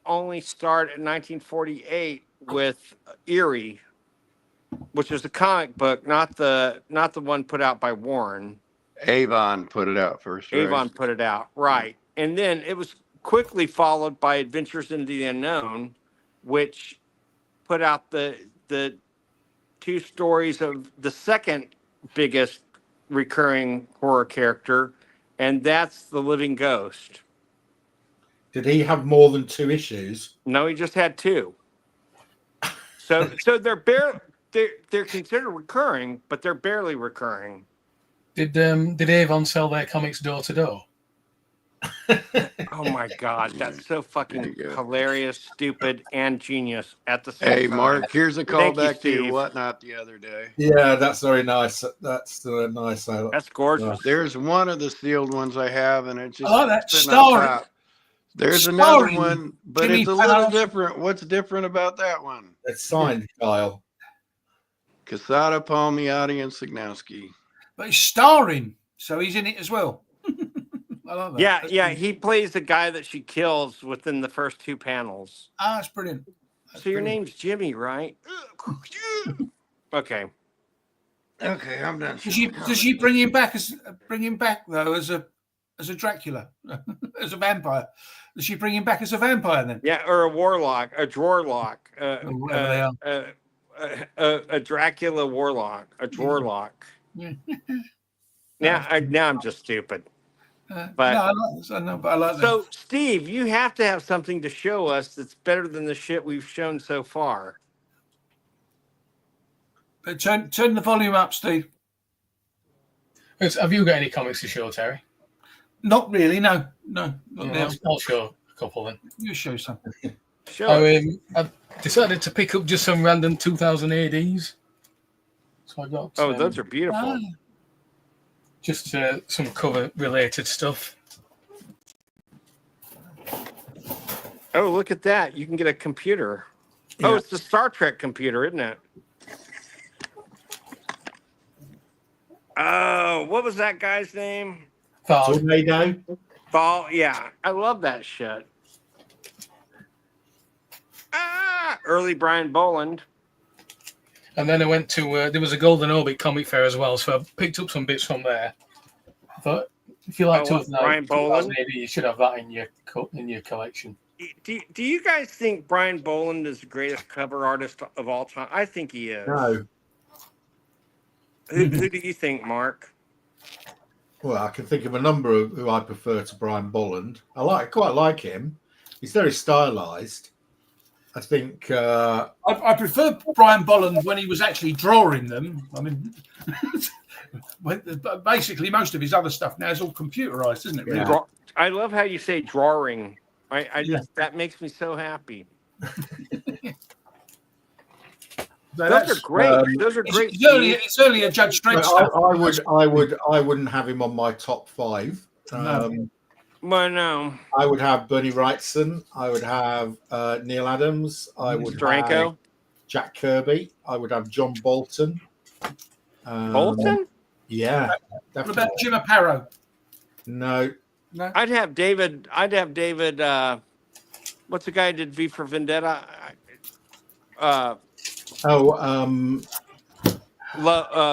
only start in 1948 with Eerie, which is a comic book, not the one put out by Warren. Avon put it out first. Right? Avon put it out, right. And then it was quickly followed by Adventures into the Unknown, which put out the 2 stories of the second biggest recurring horror character, and that's the Living Ghost. Did he have more than 2 issues? No, he just had 2. So they're considered recurring, but they're barely recurring. Did Avon sell their comics door to door? Oh my God, that's so fucking hilarious, stupid, and genius at the same Hey, time. Mark, here's a Thank you, callback to Steve. your whatnot the other day. Yeah, that's very nice. That's nice. That's gorgeous. There's one of the sealed ones I have, and it's just I like that sitting on story. top. There's Story. another one, but Jimmy it's a little Fallon. different. What's different about that one? It's signed, Kyle. Casada, Palmiotti, and Signowski. But he's starring, so he's in it as well. I love that. Yeah. He plays the guy that she kills within the first 2 panels. Ah, that's brilliant. So your name's Jimmy, right? Okay. Okay, I'm done. Does she bring him back though as a Dracula, as a vampire? Does she bring him back as a vampire then? Yeah, or a warlock, a drawerlock, Whatever they are. a Dracula warlock, a drawerlock. Yeah. Now I'm just stupid. But But no, I like this. I know, but I like that. so Steve, you have to have something to show us that's better than the shit we've shown so far. But turn the volume up, Steve. Have you got any comics to show, Terry? Not really. No. Not Yeah, now. I'll show a couple then. You show some. Show us. I decided to pick up just some random 2000 ADs. So I got. Those are beautiful. Just some cover related stuff. Oh, look at that! You can get a computer. Yeah. Oh, it's the Star Trek computer, isn't it? Oh, what was that guy's name? Tornado. Fall. Yeah, I love that shit. Early Brian Boland. And then I went to there was a Golden Orbit comic fair as well, so I picked up some bits from there. I thought if you like Brian Boland, maybe you should have that in your collection. Do you guys think Brian Boland is the greatest cover artist of all time? I think he is. No. Who do you think, Mark? Well, I can think of a number of who I prefer to Brian Boland. I quite like him. He's very stylized. I think I prefer Brian Bolland when he was actually drawing them. I mean, basically, most of his other stuff now is all computerized, isn't it? Really? Yeah. I love how you say drawing. I Yeah. just that makes me so happy. So Those are great. Those are great. It's earlier Judge Dredd stuff. I wouldn't have him on my top 5. No. Well, no. I would have Bernie Wrightson. I would have Neil Adams. I would Stranko. have Jack Kirby. I would have John Bolton. Bolton? Yeah. What Definitely. about Jim Aparo? No. No. I'd have David. What's the guy who did V for Vendetta?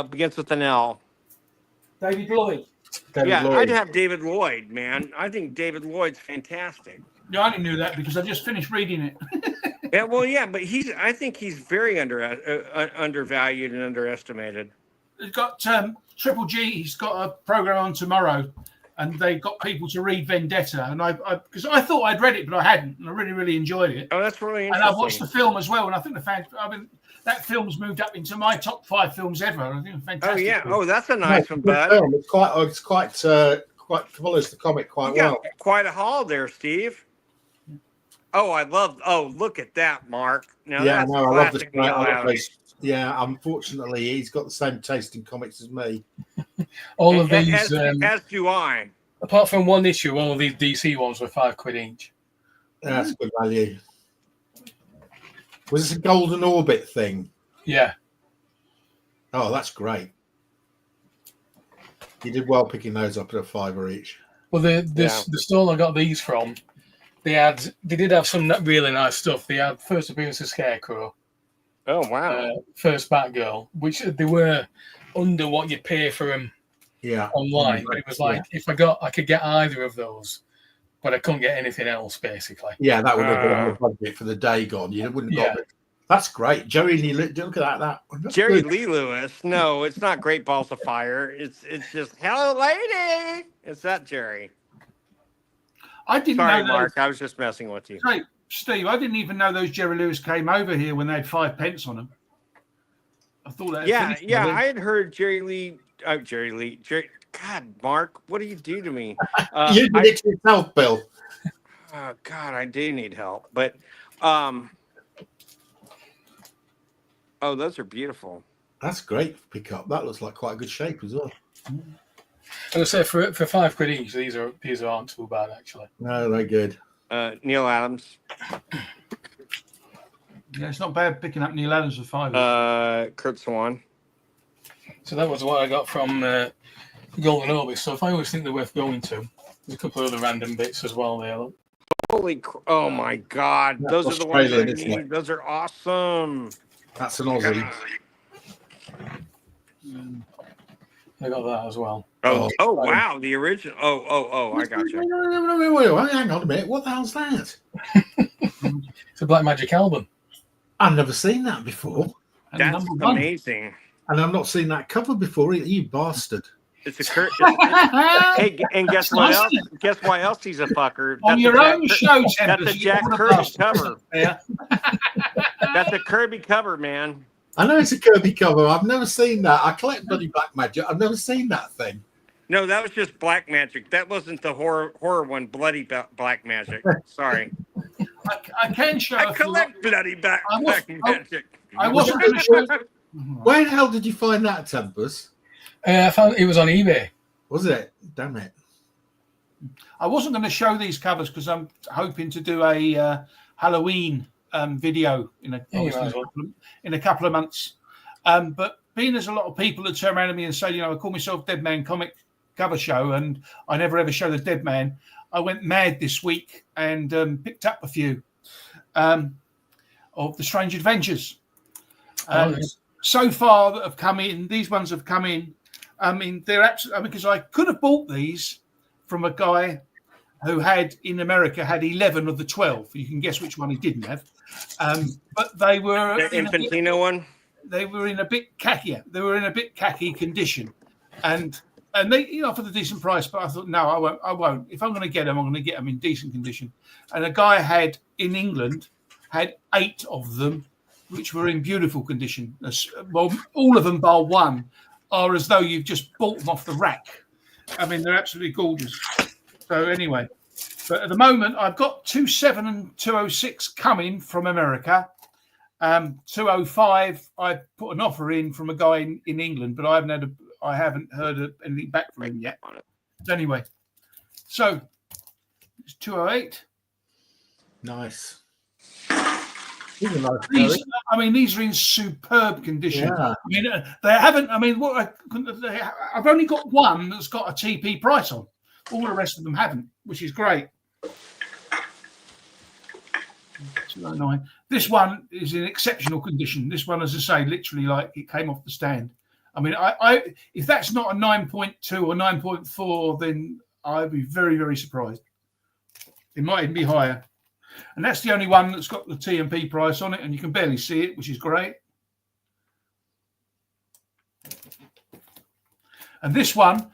Begins with an L. David Lloyd. David Lloyd. I'd have David Lloyd, man. I think David Lloyd's fantastic. Yeah, I only knew that because I just finished reading it. Yeah, well, yeah, but I think he's very undervalued and underestimated. He's got Triple G. He's got a program on tomorrow, and they got people to read Vendetta. And because I thought I'd read it, but I hadn't, and I really, really enjoyed it. Oh, that's really And interesting. I watched the film as well, and I think that film's moved up into my top 5 films ever. I think it's fantastic. Oh yeah. Oh, that's a nice one, Good bud. film. It's quite follows the comic quite You well. got quite a haul there, Steve. Oh, look at that, Mark. Now Yeah, that's no, I love this. classic Neil Adams. Yeah, unfortunately, he's got the same taste in comics as me. All of these, as do I. apart from one issue, all of these DC ones were £5 each. That's good value. Was this a Golden Orbit thing? Yeah. Oh, that's great. You did well picking those up at a £5 each. Well, the store I got these from, they did have some really nice stuff. They had first appearance of Scarecrow. Oh wow! First Batgirl, which they were under what you pay for them online. But it was like if I could get either of those, but I couldn't get anything else basically. Yeah, that would have been on the budget for the day gone. You wouldn't have got it. That's great. Jerry Lee, look at that. Jerry Lee Lewis. No, it's not Great Balls of Fire. It's just hello, lady. It's that Jerry. I didn't Sorry, know Mark. I was just messing with you. Sorry, Steve. I didn't even know those Jerry Lewis came over here when they had 5 pence on them. I thought that. Yeah. I had heard Jerry Lee. God, Mark, what do you do to me? You did it to yourself, Bill. Oh God, I do need help. But those are beautiful. That's great pick up. That looks like quite a good shape as well. I would say for £5 each, these aren't too bad actually. No, they're good. Neil Adams. Yeah, it's not bad picking up Neil Adams for £5. Kurt Swan. So that was what I got from Golden Orbit stuff. I always think they're worth going to. There's a couple of other random bits as well there. Holy! Oh my God! That's Those are the ones I Australian, isn't need. it? Those are awesome. That's an Aussie. I got that as well. Oh wow! The original. Oh! I got you. Wait, hang on a minute. What the hell's that? It's a Black Magic album. I've never seen that before. And That's number 1. amazing. And I've not seen that cover before either, you bastard. It's a Kurt. Hey, and guess what else? Guess why else he's a fucker? On your own show, That's a Tempest, Jack you're Kirby bastard. cover. Yeah. That's a Kirby cover, man. I know it's a Kirby cover. I've never seen that. I collect bloody Black Magic. I've never seen that thing. No, that was just Black Magic. That wasn't the horror one. Bloody Black Magic. Sorry. I can show. I collect bloody Black Magic. I wasn't going to show. Where the hell did you find that, Tempest? I found it was on eBay. Was it? Damn it. I wasn't going to show these covers because I'm hoping to do a Halloween video in a couple of months. But being there's a lot of people that turn around to me and say, I call myself Dead Man Comic Cover Show, and I never ever show the Dead Man. I went mad this week and picked up a few of the Strange Adventures. So far that have come in, these ones have come in. I mean, they're absolutely, because I could have bought these from a guy who had in America had 11 of the 12. You can guess which one he didn't have. But they were The Infantino one. They were in a bit khaki. They were in a bit khaki condition, and they offered a decent price. But I thought, no, I won't. If I'm going to get them, I'm going to get them in decent condition. And a guy in England had 8 of them, which were in beautiful condition. Well, all of them bar one are as though you've just bought them off the rack. I mean, they're absolutely gorgeous. So anyway, but at the moment, I've got 207 and 206 coming from America. 205, I put an offer in from a guy in England, but I haven't heard anything back from him yet. Anyway, so it's 208. Nice. These are in superb condition. Yeah. I mean, they haven't. I mean, I've only got one that's got a TP price on. All the rest of them haven't, which is great. 209. This one is in exceptional condition. This one, as I say, literally like it came off the stand. I mean, I if that's not a 9.2 or 9.4, then I'd be very, very surprised. It might even be higher. And that's the only one that's got the T&P price on it, and you can barely see it, which is great. And this one,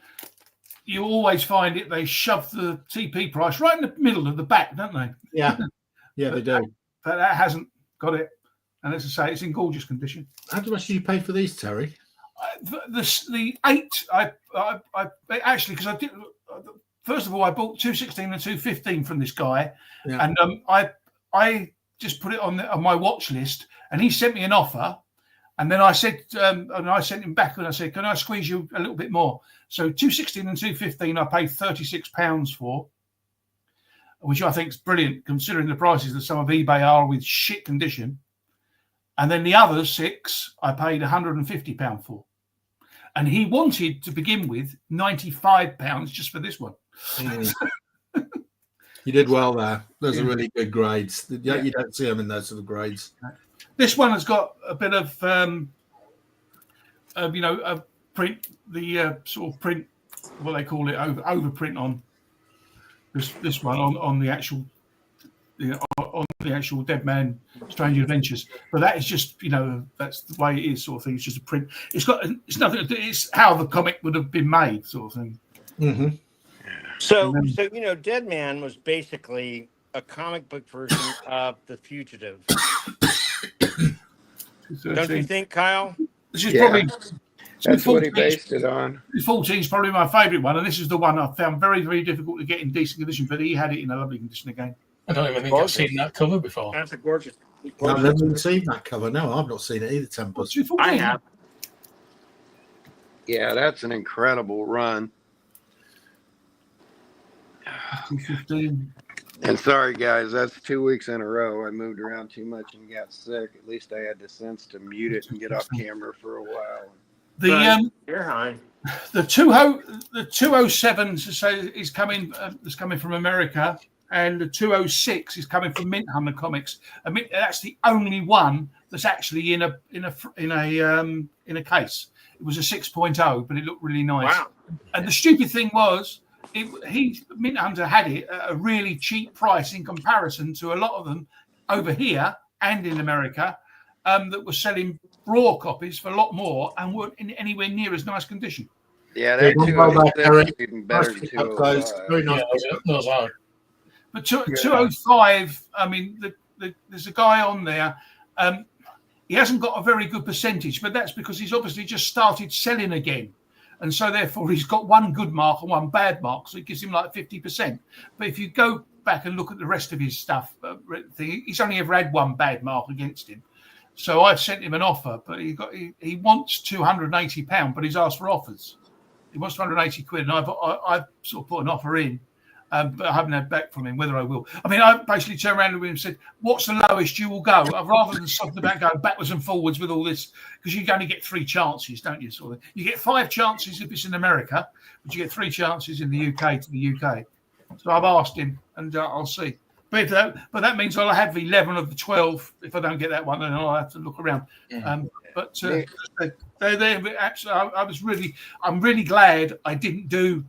you always find it, they shove the TP price right in the middle of the back, don't they? Yeah, yeah, they do. But that hasn't got it. And as I say, it's in gorgeous condition. How much do you pay for these, Terry? The 8, I actually, because I did... First of all, I bought 216 and 215 from this guy, and I just put it on my watch list, and he sent me an offer, and then I said, and I sent him back, and I said, "Can I squeeze you a little bit more?" So 216 and 215, I paid £36 for, which I think is brilliant considering the prices that some of eBay are with shit condition. And then the other 6, I paid £150 for. And he wanted to begin with £95 just for this one. You did well there. Those are really good grades. You don't see them in those sort of grades. This one has got a bit of, a print, the sort of print, what they call it, overprint on this one on the actual. On the actual Dead Man Strange Adventures, but that is just that's the way it is, sort of thing. It's just a print. It's nothing. It's how the comic would have been made, sort of thing. Mm-hmm. So Dead Man was basically a comic book version of The Fugitive. Don't you think, Kyle? This is probably that's what he based it on. 14 is probably my favourite one, and this is the one I found very, very difficult to get in decent condition, but he had it in a lovely condition again. I don't even think I've seen that cover before. That's a gorgeous. I've never even seen that cover. No, I've not seen it either, Tempest. I have. Yeah, that's an incredible run. 215. And sorry, guys, that's 2 weeks in a row. I moved around too much and got sick. At least I had the sense to mute it and get off camera for a while. You're high. The 207 is coming. Is coming from America, and the 206 is coming from Mint Hunter Comics. I mean, that's the only one that's actually in a case. It was a 6.0, but it looked really nice. Wow. And the stupid thing was, Mint Hunter had it at a really cheap price in comparison to a lot of them over here and in America that were selling raw copies for a lot more and weren't in anywhere near as nice condition. Yeah, that 206 is even better than 205. Very nice. Those are. But 205, I mean, there's a guy on there. He hasn't got a very good percentage, but that's because he's obviously just started selling again. And so, therefore, he's got one good mark and one bad mark. So it gives him like 50%. But if you go back and look at the rest of his stuff, he's only ever had one bad mark against him. So I sent him an offer, but he wants £280, but he's asked for offers. He wants 280 quid, and I've sort of put an offer in, but I haven't had back from him whether I will. I mean, I basically turned around to him and said, "What's the lowest you will go?" Rather than something about going backwards and forwards with all this, because you only get 3 chances, don't you? Sort of. You get 5 chances if it's in America, but you get 3 chances in the UK to the UK. So I've asked him, and I'll see. But that means I'll have 11 of the 12. If I don't get that one, then I'll have to look around. But they're absolutely. I'm really glad I didn't do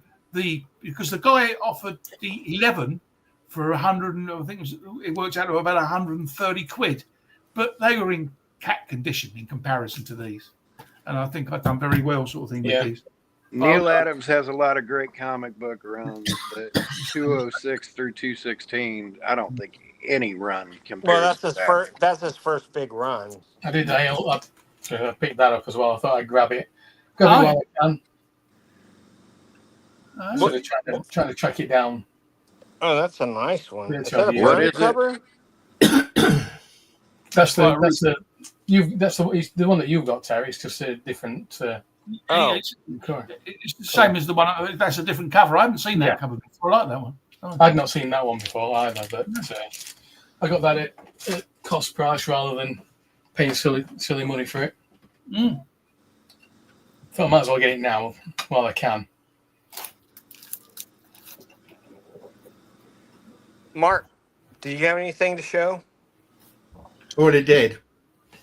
because the guy offered the 11 for 100, and I think it worked out to about 130 quid, but they were in cat condition in comparison to these, and I think I've done very well, sort of thing with these. Neil Adams has a lot of great comic book runs, but 206 through 216, I don't think any run compared. Well, that's to his that. first. That's his first big run. I picked that up as well. I thought I'd grab it while I can. Sort of trying to track it down. Oh, that's a nice one. Is What that a burn cover? That's the one that you've got, Terry. It's just a different. It's the same as the one. That's a different cover. I haven't seen that cover before. I like that one. I'd not seen that one before either, but I got that at cost price rather than paying silly money for it. So I might as well get it now while I can. Mark, do you have anything to show? Already did.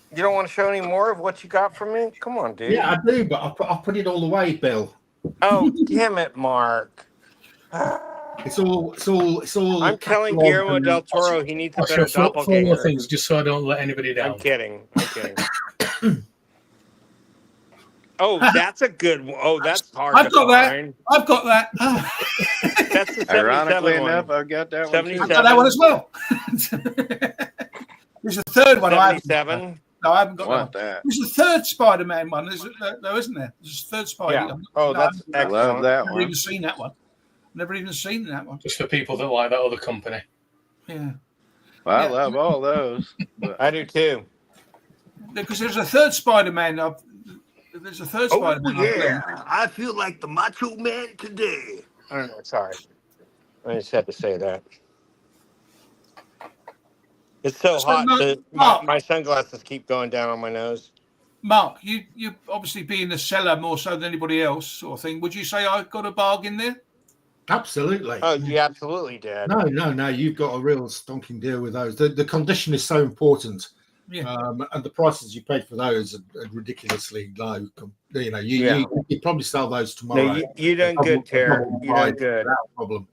You don't want to show any more of what you got from me? Come on, dude. Yeah, I do, but I'll put it all away, Bill. Oh, damn it, Mark. It's all. I'm telling Guillermo del Toro he needs a better doppelganger. 4 more things just so I don't let anybody down. I'm kidding. Oh, that's a good one. Oh, that's hard to find. I've got that. That's the 77 Ironically one. enough, I've got that one. I've got that one as well. There's a third one. 77. No, I haven't got Want that. that? There's a third Spider-Man one, isn't there? There's a third Spider. Yeah. Oh, that's I excellent. love that Never one. even seen that one. Never even seen that one. Just for people that like that other company. Yeah. Well, I love all those. But I do too. Because there's a third Spider-Man. There's a third Spider-Man. I feel like the Macho Man today. I don't know. Sorry. I just had to say that. It's so hot that my sunglasses keep going down on my nose. Mark, you obviously being a seller more so than anybody else, sort of thing. Would you say I got a bargain there? Absolutely. Oh, you absolutely did. No. You've got a real stonking deal with those. The condition is so important. Yeah. And the prices you paid for those are ridiculously low. You know, you probably sell those tomorrow. No, you done good, Terry. You done good. Without a problem.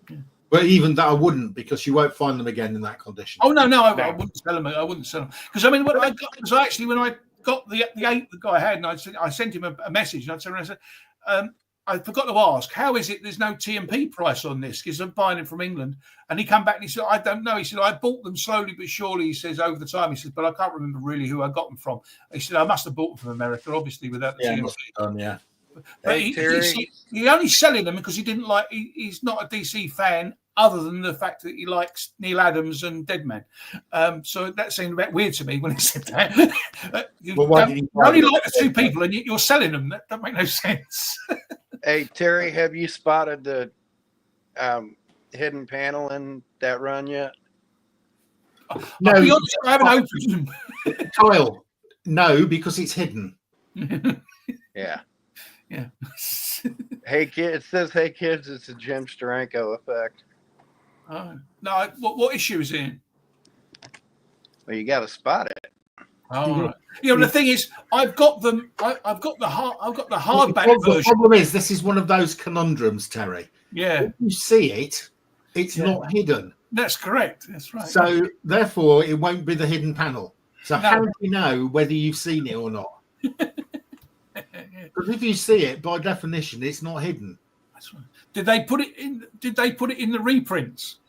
Yeah. But even that, I wouldn't, because you won't find them again in that condition. Oh no, I wouldn't sell them. I wouldn't sell them because I mean, when I got the 8 that guy had, and I sent him a message, and I said, I forgot to ask, how is it there's no TMP price on this? Because I'm buying it from England. And he came back and he said, I don't know. He said, I bought them slowly but surely, he says, over the time. He says, but I can't remember really who I got them from. He said, I must have bought them from America, obviously, without the TMP. But he's only selling them because he didn't like, he's not a DC fan, other than the fact that he likes Neil Adams and Deadman. So that seemed a bit weird to me when he said that. You only like the two people and you're selling them. That don't make no sense. hey, Terry, have you spotted the hidden panel in that run yet? No, I'll be honest, I haven't opened them. Kyle, no, because it's hidden. Yeah. Yeah. Hey, kid, it says, hey, kids, it's a Jim Steranko effect. No, what issue is it in? Well, you got to spot it. Oh, right. You know, the thing is, I've got them. I've got the hardback version. The problem is, this is one of those conundrums, Terry. Yeah. If you see it, it's not hidden. That's correct. That's right. So therefore, it won't be the hidden panel. So how do you know whether you've seen it or not? Because if you see it, by definition, it's not hidden. That's right. Did they put it in the reprints?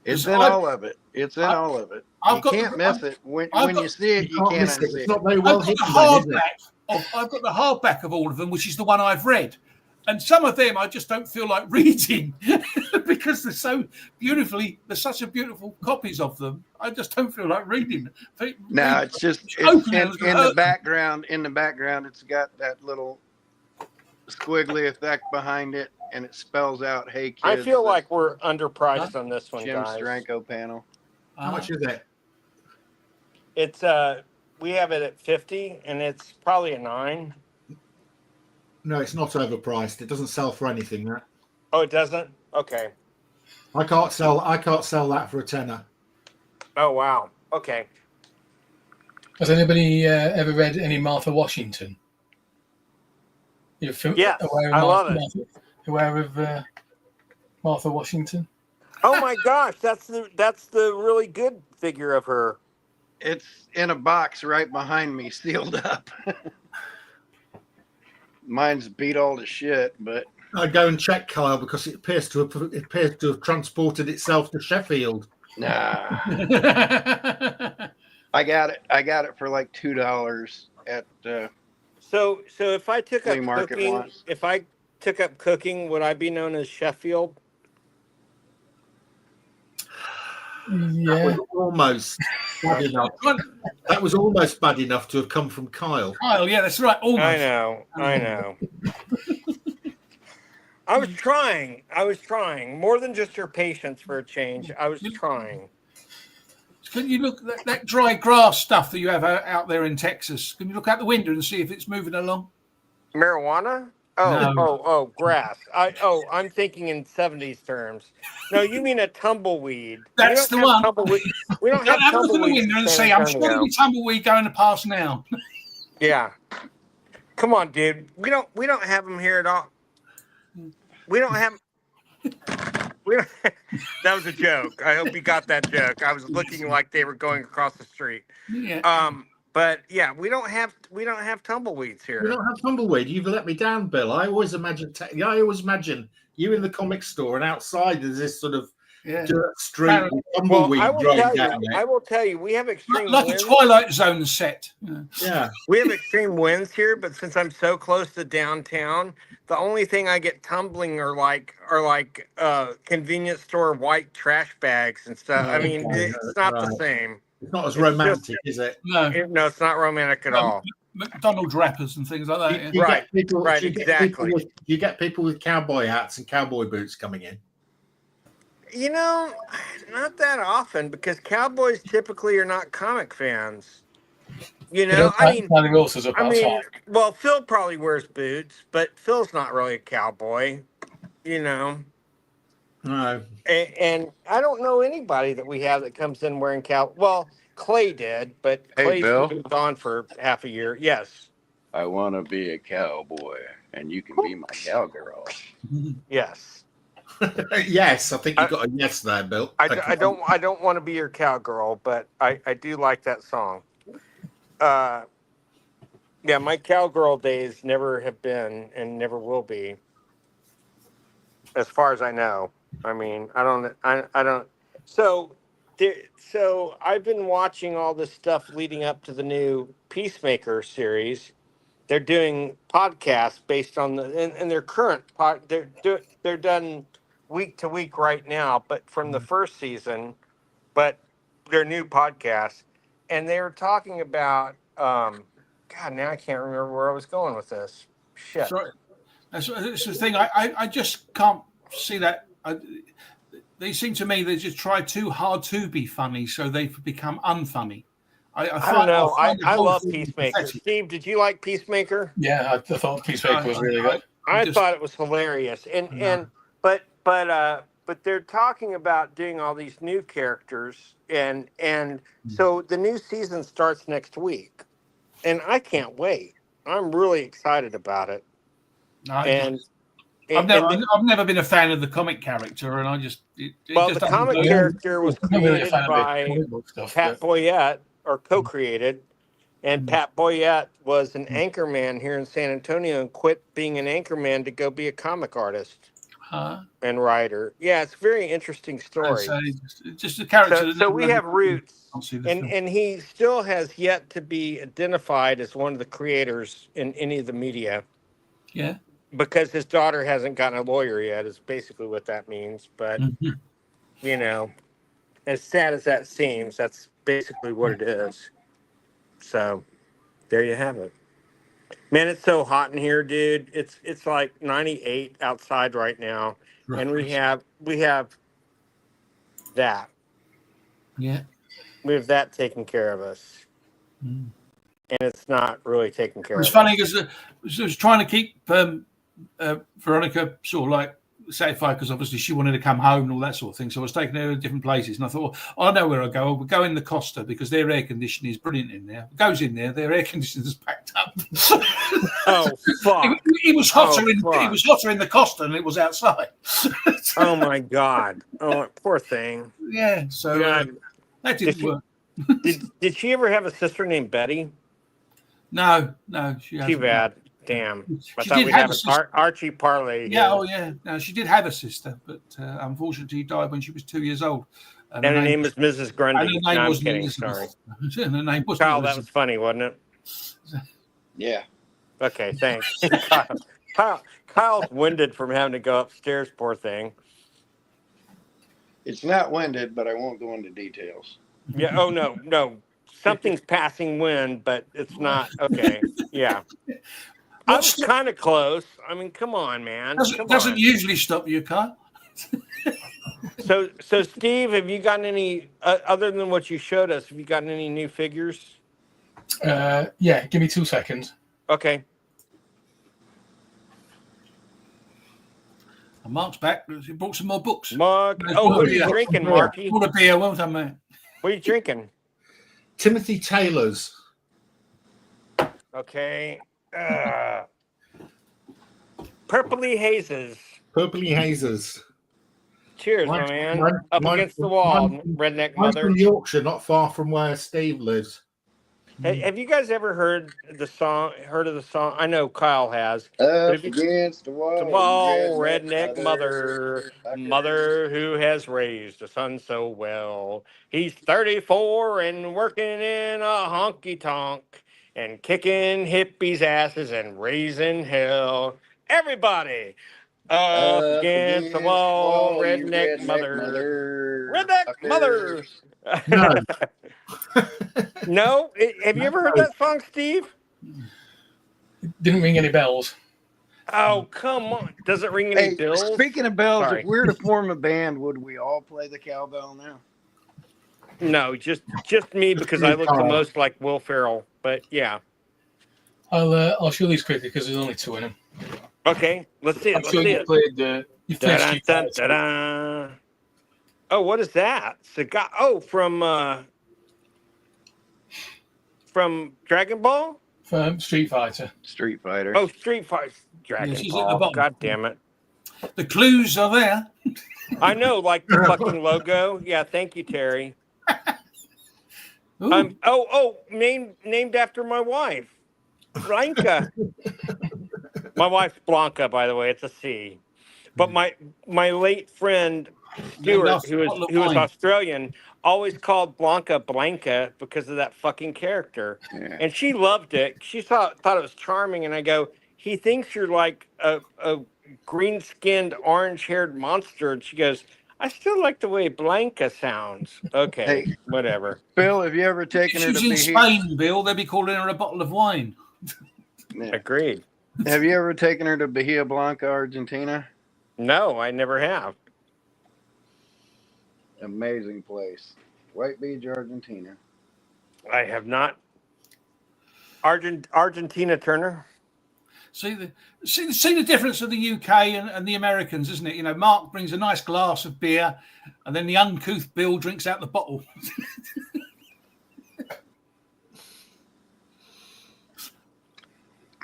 It's in all of it. It's in all of it. You can't miss it. When you see it, you can't unsee it. It's not very well hidden. I've got the hardback of all of them, which is the one I've read. And some of them I just don't feel like reading because they're so beautifully, there's such a beautiful copies of them. I just don't feel like reading. No, it's just in the background. In the background, it's got that little squiggly effect behind it, and it spells out, "Hey kids." I feel like we're underpriced on this one, Jim guys. Steranko panel. How much is it? It's we have it at 50, and it's probably a 9. No, it's not overpriced. It doesn't sell for anything. That. Oh, it doesn't? Okay. I can't sell that for a tenner. Oh wow. Okay. Has anybody ever read any Martha Washington? Yeah, I love it. Aware of Martha Washington? Oh my gosh, that's the really good figure of her. It's in a box right behind me, sealed up. Mine's beat all to shit, but I go and check, Kyle, because it appears to have transported itself to Sheffield. Nah. I got it for like $2 at So if I took flea up market cooking, once. if I took up cooking, would I be known as Sheffield? That was Yeah. almost bad enough. That was almost bad enough to have come from Kyle. Kyle, yeah, that's right. Almost. I know. I was trying more than just your patience for a change. I was trying. Can you look at that dry grass stuff that you have out there in Texas? Can you look out the window and see if it's moving along? Marijuana? Grass. I'm thinking in 70s terms. No, you mean a tumbleweed. That's the one. Tumbleweed. We don't have Have a look at the tumbleweeds. window and see. I'm sure there'll be tumbleweed going past now. Yeah. Come on, dude. We don't have them here at all. We don't have. That was a joke. I hope you got that joke. I was looking like they were going across the street. Yeah. But yeah, we don't have tumbleweeds here. We don't have tumbleweed. You've let me down, Bill. I always imagine you in the comic store, and outside there's this sort of dirt street with tumbleweed growing down there. I will tell you, we have extreme like winds. a Twilight Zone set. Yeah. We have extreme winds here, but since I'm so close to downtown, the only thing I get tumbling are like convenience store white trash bags and stuff. I mean, it's not the same. It's not as romantic, is it? No, it's not romantic at all. McDonald's wrappers and things like that. You get people with cowboy hats and cowboy boots coming in. You know, not that often because cowboys typically are not comic fans. You know, well, Phil probably wears boots, but Phil's not really a cowboy. You know. No. And I don't know anybody that we have that comes in wearing Well, Clay did, but Clay's been gone for half a year. Yes. I want to be a cowboy, and you can be my cowgirl. Yes. Yes, I think you got a yes there, Bill. I don't want to be your cowgirl, but I do like that song. Yeah, my cowgirl days never have been and never will be, as far as I know. I mean, I don't. So I've been watching all this stuff leading up to the new Peacemaker series. They're doing podcasts based on and their current they're done week to week right now, but from the first season, but their new podcast, and they were talking about God, now I can't remember where I was going with this. Shit. Sorry. That's the thing. I just can't see that. They seem to me they just try too hard to be funny, so they've become unfunny. I don't know. I love Peacemaker. Steve, did you like Peacemaker? Yeah, I thought Peacemaker was really good. I thought it was hilarious, but they're talking about doing all these new characters, and so the new season starts next week, and I can't wait. I'm really excited about it. I've never been a fan of the comic character, and I just the comic character was created by Pat Boyette, or co-created, and Pat Boyette was an anchorman here in San Antonio and quit being an anchorman to go be a comic artist and writer. Yeah, it's a very interesting story. Just a character. So we have roots, and he still has yet to be identified as one of the creators in any of the media. Yeah. Because his daughter hasn't gotten a lawyer yet, is basically what that means. But, you know, as sad as that seems, that's basically what it is. So, there you have it. Man, it's so hot in here, dude. It's like 98 outside right now. Right. And we have that. Yeah. We have that taking care of us. And it's not really taking care of us. It's funny because I was trying to keep... Veronica sort of like satisfied because obviously she wanted to come home and all that sort of thing. So I was taking her to different places, and I thought, I know where I go. We'll go in the Costa because their air conditioning is brilliant in there. Goes in there, their air conditioning is packed up. Oh fuck! It was hotter It was hotter in the Costa than it was outside. Oh my god! Oh, poor thing. Yeah. So that didn't work. Did she ever have a sister named Betty? No, she hasn't. Too bad. Damn. I thought we'd have an Archie Parlay. Yeah, no, she did have a sister, but unfortunately died when she was 2 years old. And her name was Mrs. Grundy. And her name No, I'm wasn't kidding. Elizabeth. Sorry. And her name wasn't Kyle, that Elizabeth. was funny, wasn't it? Yeah. Okay, thanks. Kyle's winded from having to go upstairs, poor thing. It's not winded, but I won't go into details. Yeah, oh, no. Something's passing wind, but it's not. Okay, yeah. I was kind of close. I mean, come on, man. Doesn't usually stop you, Kyle. So, Steve, have you gotten any, other than what you showed us, have you gotten any new figures? Yeah, give me 2 seconds. Okay. And Mark's back. He brought some more books. Mark. Oh, what are you drinking, Marky? Brought a beer. Well done, mate. What are you drinking? Timothy Taylor's. Okay. Purpley Hazes. Purpley Hazes. Cheers, my man. Up against the wall, redneck mother. From Yorkshire, not far from where Steve lives. Have you guys ever heard of the song? I know Kyle has. Up against the wall, redneck mother who has raised a son so well. He's 34 and working in a honky tonk and kicking hippies' asses and raising hell. Everybody, up against the wall, redneck mother. Redneck mother. No. No? Have you ever heard that song, Steve? Didn't ring any bells. Oh, come on. Does it ring any bells? Speaking of bells, Sorry. if we were to form a band, would we all play the cowbell now? No, just me because I look the most like Will Ferrell. But yeah. I'll show these quickly because there's only 2 in them. Okay, let's see it. I'm sure you played Street Fighter. Oh, what is that? Cigar. Oh, from Dragon Ball? From Street Fighter. Street Fighter. Oh, Street Fighter. Dragon Ball. God damn it. The clues are there. I know, like the fucking logo. Yeah, thank you, Terry. Named after my wife, Blanca. My wife's Blanca, by the way. It's a C. But my late friend Stuart, who was Australian, always called Blanca because of that fucking character. Yeah. And she loved it. She thought it was charming. And I go, he thinks you're like a green-skinned, orange-haired monster. And she goes, I still like the way Blanca sounds. Okay, hey, whatever. Bill, have you ever taken her to She's in Spain, Bill. They'll be calling her a bottle of wine. Yeah. Agreed. Have you ever taken her to Bahia Blanca, Argentina? No, I never have. Amazing place. White Beach, Argentina. I have not. Argentina, Turner. See the difference of the UK and the Americans, isn't it? You know, Mark brings a nice glass of beer, and then the uncouth Bill drinks out the bottle.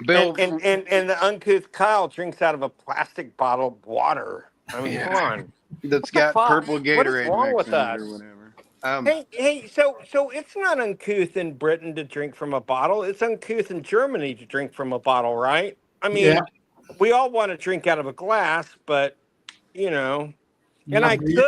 Bill and the uncouth Kyle drinks out of a plastic bottle of water. I mean, come on. That's got purple Gatorade. What is wrong with us? Or whatever. Hey, so it's not uncouth in Britain to drink from a bottle. It's uncouth in Germany to drink from a bottle, right? I mean, we all want to drink out of a glass, but you know, and I could.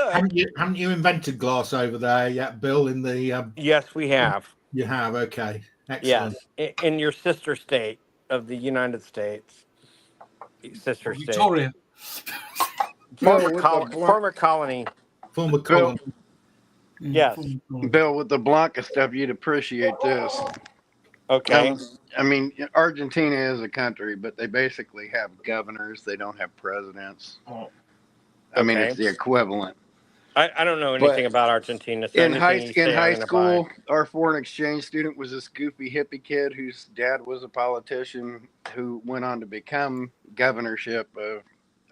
Haven't you invented glass over there yet, Bill? In the yes, we have. You have, okay, excellent. Yes, in your sister state of the United States, sister state, Victoria, former colony. Former colony. Yes. Bill, with the Blanca stuff, you'd appreciate this. Okay. I mean, Argentina is a country, but they basically have governors. They don't have presidents. Oh. I mean, it's the equivalent. I don't know anything about Argentina. So in high school, our foreign exchange student was this goofy hippie kid whose dad was a politician who went on to become governorship of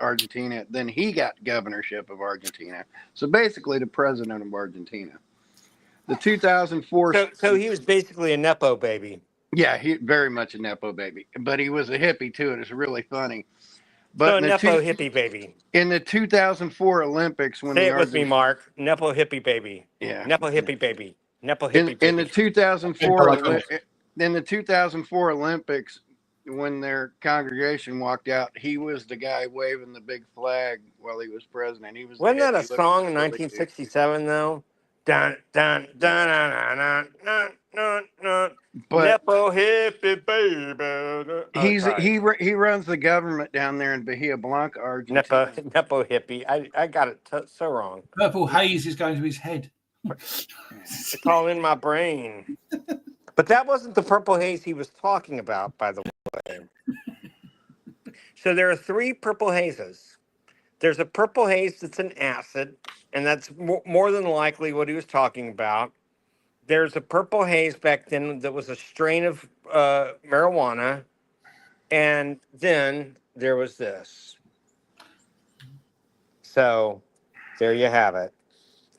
Argentina. Then he got governorship of Argentina. So basically the president of Argentina. The 2004. So he was basically a Nepo baby. Yeah, he very much a Nepo baby. But he was a hippie too, and it's really funny. But so a Nepo hippie baby. In the 2004 Olympics, when say it with me, Mark. Nepo hippie baby. Yeah. Nepo hippie baby. Nepo hippie baby. In the 2004 Olympics, when their congregation walked out, he was the guy waving the big flag while he was president. He was. Wasn't that a song in 1967 though? Dun, dun, dun, dun, dun, dun, dun, dun. But Nepo hippie baby. Oh, sorry. he runs the government down there in Bahia Blanca, Argentina. Nepo hippie. I got it so wrong. Purple haze is going to his head. It's all in my brain. But that wasn't the purple haze he was talking about, by the way. So there are 3 purple hazes. There's a purple haze that's an acid, and that's more than likely what he was talking about. There's a purple haze back then that was a strain of marijuana, and then there was this. So there you have it.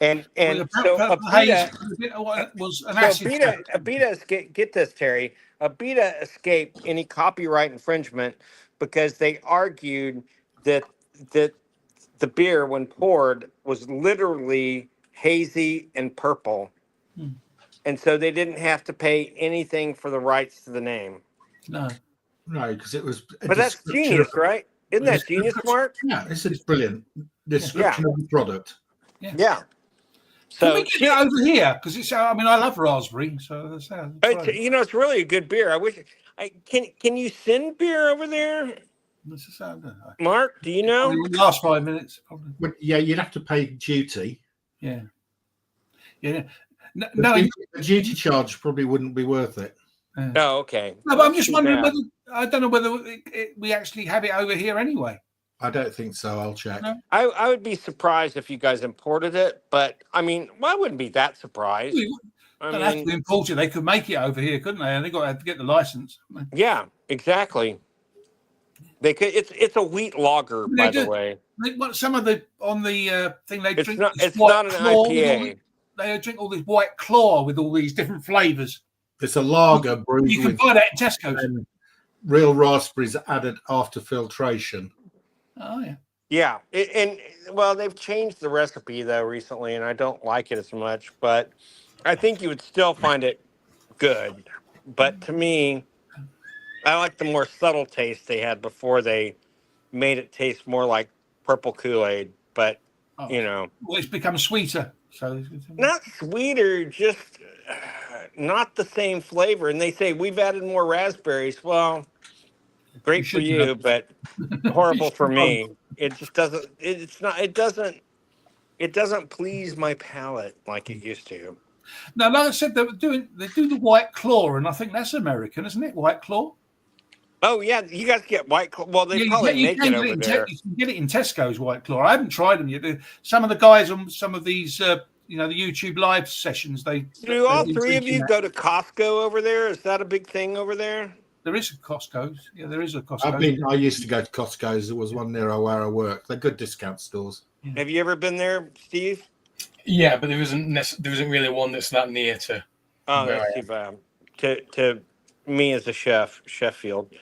And so Abita was an acid. Abita, get this, Terry. Abita escaped any copyright infringement because they argued that the beer, when poured, was literally hazy and purple. And so they didn't have to pay anything for the rights to the name. No, because it was. But that's genius, right? Isn't that genius, Mark? Yeah, this is brilliant. Description of the product. Yeah. So can we get it over here? Because it's. I mean, I love raspberry, so that's. It's really a good beer. I wish. Can you send beer over there? Mark, do you know? Last 5 minutes, probably. Well, yeah, you'd have to pay duty. Yeah. No, the duty charge probably wouldn't be worth it. Oh, okay. No, but I'm just wondering whether I don't know whether we actually have it over here anyway. I don't think so. I'll check. No? I would be surprised if you guys imported it, but I mean, I wouldn't be that surprised. They don't have to import it. They could make it over here, couldn't they? And they got to get the license. Yeah, exactly. They could. It's a wheat lager, by the way. Some of the on the thing they drink. It's not an IPA. They drink all this white claw with all these different flavors. It's a lager brewed. You can buy that in Tesco's. And real raspberries added after filtration. Oh yeah. Yeah, and they've changed the recipe though recently, and I don't like it as much. But I think you would still find it good. But to me, I like the more subtle taste they had before they made it taste more like purple Kool-Aid. But well, it's become sweeter. So not sweeter, just not the same flavor. And they say we've added more raspberries. Well, great for you, but horrible for me. It just doesn't. It doesn't please my palate like it used to. Now, like I said, they do the White Claw, and I think that's American, isn't it? White Claw. Oh yeah, you guys get White Claw. Well, they probably make it over there. You can get it in Tesco's White Claw. I haven't tried them yet. Some of the guys on some of these, the YouTube live sessions, do all 3 of you go to Costco over there? Is that a big thing over there? There is a Costco's. Yeah, there is a Costco. I used to go to Costco's. There was one near where I work. They're good discount stores. Yeah. Have you ever been there, Steve? Yeah, but there isn't really one that's that near to. Oh, that's too bad. To me as a Sheffield.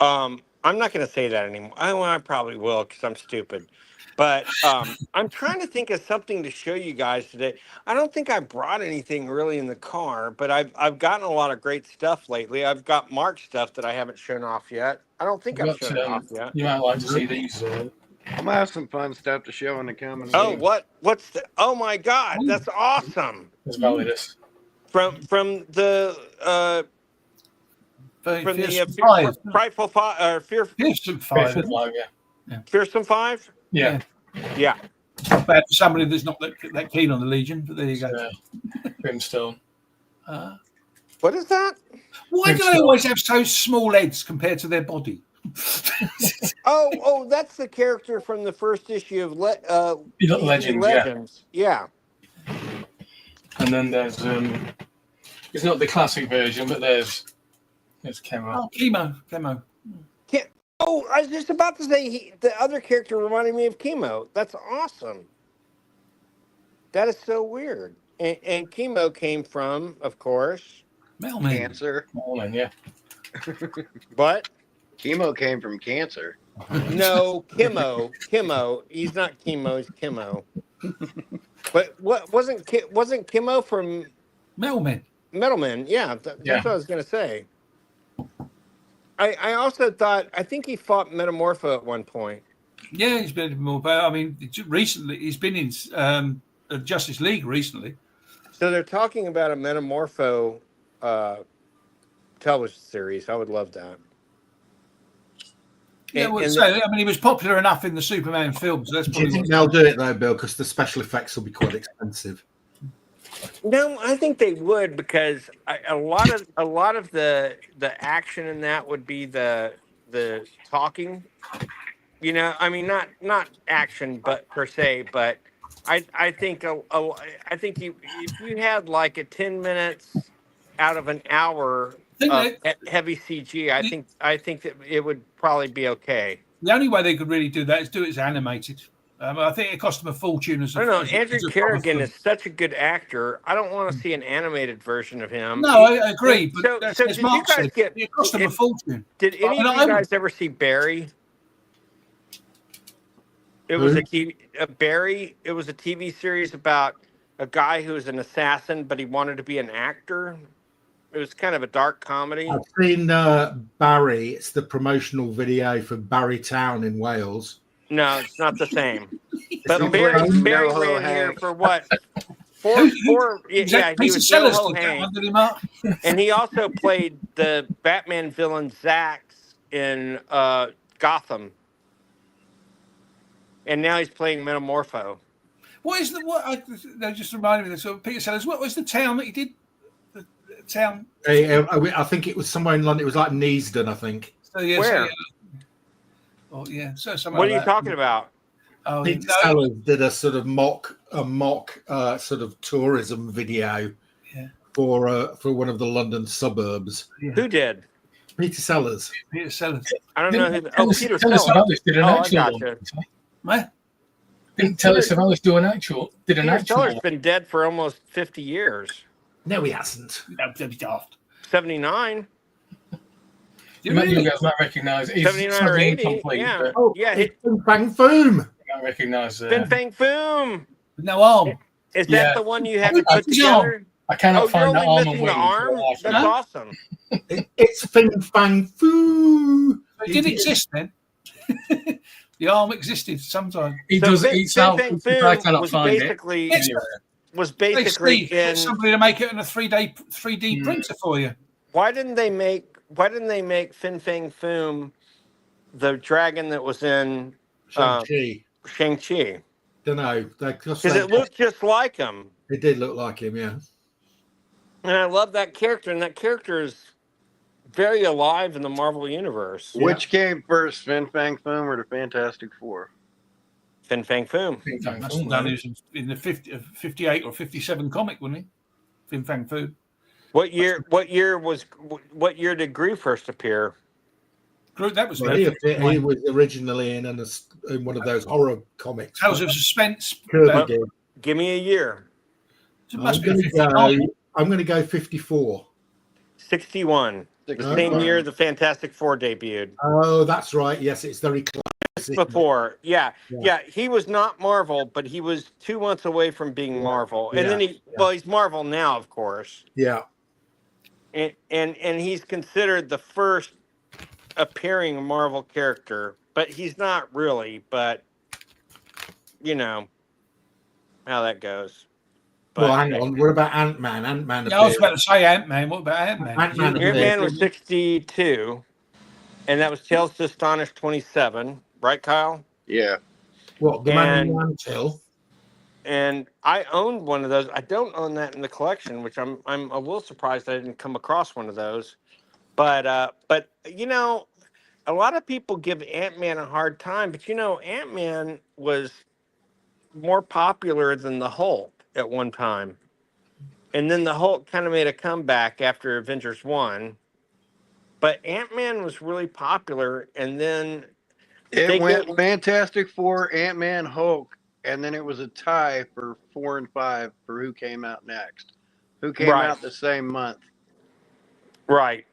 I'm not going to say that anymore. I probably will because I'm stupid. But I'm trying to think of something to show you guys today. I don't think I brought anything really in the car, but I've gotten a lot of great stuff lately. I've got Mark's stuff that I haven't shown off yet. I don't think I've shown it off yet. You might like to see these. I'm gonna have some fun stuff to show in the coming. Oh, what's the? Oh my God, that's awesome! It's validus. From the Frightful Five, Fearsome Five. Fearsome Five. Yeah. Not bad for somebody that's not that keen on the Legion, but there you go. Brimstone. What is that? Why do they always have so small heads compared to their body? oh, that's the character from the first issue of Legends. Yeah. And then there's it's not the classic version, but there's Chemo. Oh, Chemo. Oh, I was just about to say the other character reminded me of Chemo. That's awesome. That is so weird. And Chemo came from, of course, Mailman. Cancer. Mailman, yeah. What? Chemo came from cancer. No, Chemo. He's not Chemo. He's Chemo. But what wasn't Chemo from Metalman? Metalman, yeah. That's what I was going to say. I also I think he fought Metamorpho at one point. Yeah, he's been more. I mean, recently he's been in Justice League recently. So they're talking about a Metamorpho television series. I would love that. Yeah, I mean, he was popular enough in the Superman films. So that's Do you think they'll do it though, Bill? Because the special effects will be quite expensive. No, I think they would, because a lot of the action in that would be the talking. You know, I mean, not action, but per se, but I think I think if you had like a 10 minutes out of an hour of heavy CG, I think that it would probably be okay. The only way they could really do that is do it as animated. I think it cost them a fortune. I don't know. Andrew Kerrigan is such a good actor. I don't want to see an animated version of him. No, I agree. But so did you guys it cost them a fortune. Did any of you guys ever see Barry? It was Barry. It was a TV series about a guy who was an assassin, but he wanted to be an actor. It was kind of a dark comedy. I've seen Barry. It's the promotional video for Barry Town in Wales. No, it's not the same. But Barry ran here for what? Four. Yeah, he was Joe Hank. And he also played the Batman villain Zax in Gotham. And now he's playing Metamorpho. What is they just reminded me of this. So Peter Sellers, what was the town that he did? The town? I think it was somewhere in London. It was like Neasden, I think. So, yeah, where? So what are you talking about? Oh, Peter Sellers did a sort of mock sort of tourism video for one of the London suburbs. Yeah. Who did? Peter Sellers. Peter Sellers. I don't know who. Peter Sellers did an actual one. What? Didn't Telly Savalas do an actual? Did an actual? Sellers been dead for almost 50 years. No, he hasn't. That'd be daft. 79. You guys might recognise. 79 or 80. Yeah. Oh, yeah. Fin Fang Foom. You might recognise. Fin Fang Foom. No arm. Is that the one you have to put together? I cannot find the arm. Missing the arm. That's awesome. It's Fin Fang Foom. It did exist then. The arm existed sometime. He does eat out. I cannot find it. Was basically in somebody to make it in a 3D printer for you. Why didn't they make Fin Fang Foom the dragon that was in Shang-Chi? Don't know. Because it looked just like him. It did look like him, yeah. And I love that character, and that character is very alive in the Marvel universe. Which came first, Fin Fang Foom or the Fantastic Four? Fin Fang Foom. That is in the 58 or 57 comic, wasn't he? Fin Fang Foom. What year did Gru first appear? Gru, that was he was originally in one of those horror comics. Tales of Suspense. Give me a year. I'm going to go 54. 61. The same year the Fantastic Four debuted. Oh, that's right. Yes, it's very close. Before. Yeah. He was not Marvel, but he was 2 months away from being Marvel. And then he's Marvel now, of course. Yeah. And he's considered the first appearing Marvel character, but he's not really, but you know how that goes. But, well, hang on. What about Ant-Man? Ant-Man. I was about to say Ant-Man. What about Ant-Man? Ant-Man was 62, and that was Tales to Astonish 27, right, Kyle? Yeah. What, the Man in Until? And I owned one of those. I don't own that in the collection, which I'm a little surprised I didn't come across one of those. But you know, a lot of people give Ant-Man a hard time, but you know, Ant-Man was more popular than the Hulk at one time. And then the Hulk kind of made a comeback after Avengers 1. But Ant-Man was really popular, and then it went Fantastic Four, Ant-Man, Hulk, and then it was a tie for 4 and 5 for who came out next. Who came out the same month. Right.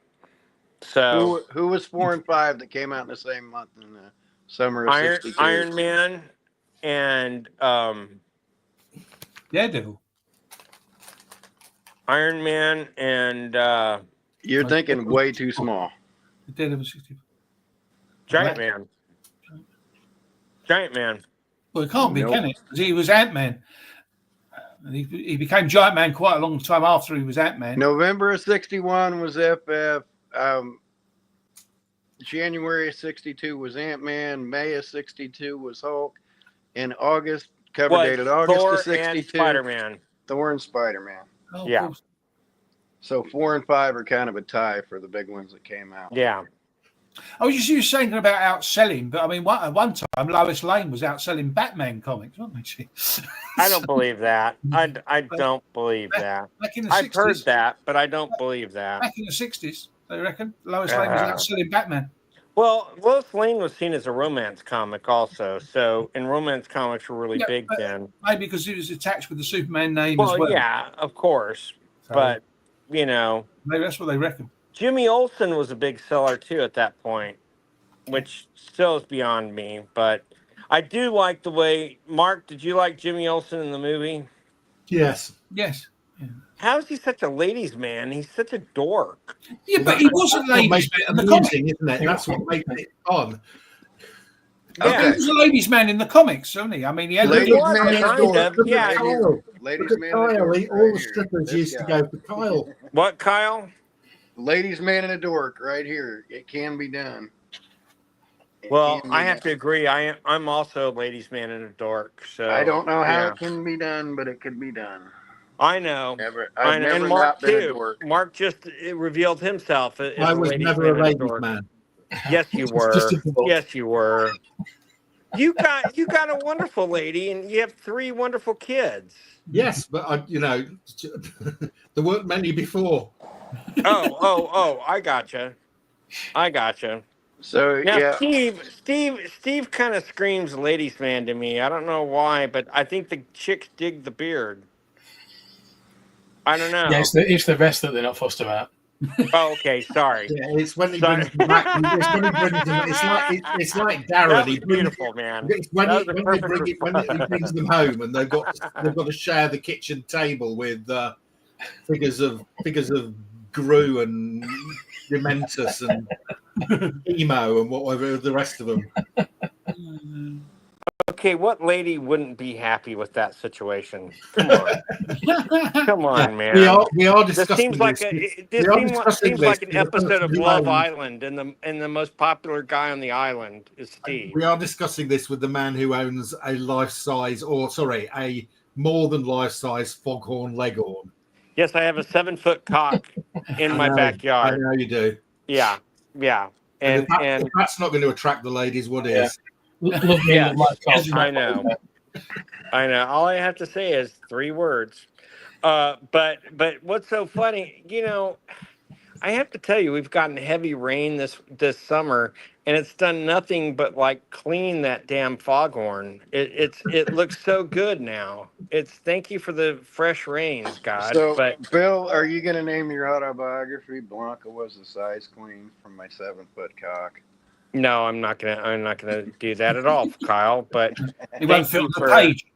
So who was 4 and 5 that came out in the same month in the summer of 62? Iron Man and Daredevil. Iron Man and you're thinking way too small. Daredevil 60. Giant Man. Well, it can't be, can it? Because he was Ant-Man. And he became Giant Man quite a long time after he was Ant-Man. November of 61 was FF. January of 62 was Ant-Man. May of 62 was Hulk. In August, dated August Thor of 62. and Spider-Man. Thor and Spider-Man. Oh, Yeah. So 4 and 5 are kind of a tie for the big ones that came out. Yeah. I was just saying about outselling, but I mean, at one time, Lois Lane was outselling Batman comics, wasn't she? I don't believe that. I don't believe that. Back in the 60s, I've heard that, but I don't believe that. Back in the 60s, they reckon Lois Lane was outselling Batman. Well, Lois Lane was seen as a romance comic also. So, and romance comics were really big then. Maybe because it was attached with the Superman name as well. Yeah, of course. So, but, you know. Maybe that's what they reckon. Jimmy Olsen was a big seller too at that point, which still is beyond me. But I do like the way, Mark, did you like Jimmy Olsen in the movie? Yes. Yes. Yeah. How is he such a ladies' man? He's such a dork. Yeah, but he wasn't ladies' man in the comics, isn't it? That's what makes it fun. Yeah, he was a ladies' man in the comics, wasn't he? I mean, he had Ladies' man in the dork. Yeah. Ladies' man Kyle. All the strippers used to go for Kyle. What, Kyle? Ladies' man in a dork, right here. It can be done. Well, I have to agree. I'm also a ladies' man in a dork. So I don't know how it can be done, but it can be done. I know. I've never and Mark not been a too. dork. Mark just revealed himself as I was never a ladies' man. Yes, you were. Yes, you were. You got a wonderful lady, and you have 3 wonderful kids. Yes, but there weren't many before. Oh! I gotcha. So now, yeah, Steve kind of screams ladies' man to me. I don't know why, but I think the chicks dig the beard. I don't know. Yeah, it's the rest that they're not fussed about. Oh, okay, sorry. Yeah, it's when he brings them back. It's like Darren. He's beautiful, man. It's when he brings them home, and they've got to share the kitchen table with figures of Gru and Dementus and Emo and whatever the rest of them. Okay, what lady wouldn't be happy with that situation? Come on, come on, man. We are discussing this seems like an episode of Love Island, and the most popular guy on the island is Steve. We are discussing this with the man who owns a more than life-size foghorn leghorn. Yes, I have a 7-foot cock in my backyard. I know you do. Yeah. And if that's not going to attract the ladies, what is? Love me with my cock. I know. All I have to say is 3 words. But what's so funny, I have to tell you, we've gotten heavy rain this summer, and it's done nothing but like clean that damn foghorn. It looks so good now. Thank you for the fresh rains, God. So, Bill, are you going to name your autobiography "Blanca was the size queen" from my 7-foot cock? No, I'm not gonna do that at all, Kyle. But it won't fill the page.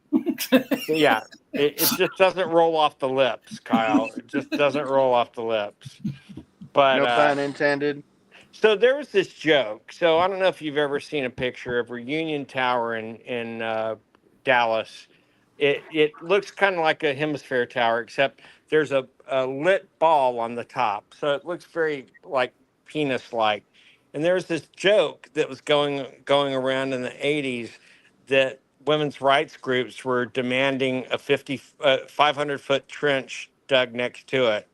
Yeah, it just doesn't roll off the lips, Kyle. It just doesn't roll off the lips. But no pun intended. So there was this joke. So I don't know if you've ever seen a picture of Reunion Tower in Dallas. It looks kind of like a hemisphere tower, except there's a lit ball on the top. So it looks very like penis-like. And there was this joke that was going around in the 80s that women's rights groups were demanding a 500-foot trench dug next to it.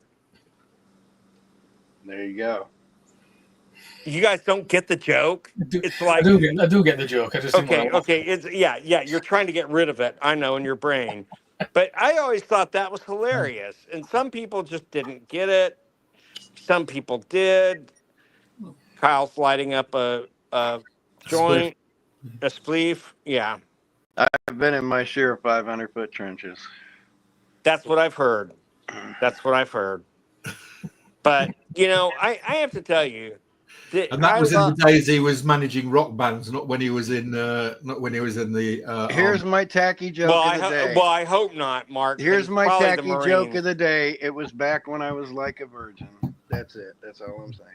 There you go. You guys don't get the joke? It's like I do get the joke. I just okay. It's yeah. You're trying to get rid of it. I know in your brain, but I always thought that was hilarious. And some people just didn't get it. Some people did. Kyle's lighting up a joint, a spleef. Yeah. I've been in my share of 500-foot trenches. That's what I've heard. But, I have to tell you. And that was in the days he was managing rock bands, not when he was in the. Here's my tacky joke of the day. Well, I hope not, Mark. Here's my tacky joke of the day. It was back when I was like a virgin. That's it. That's all I'm saying.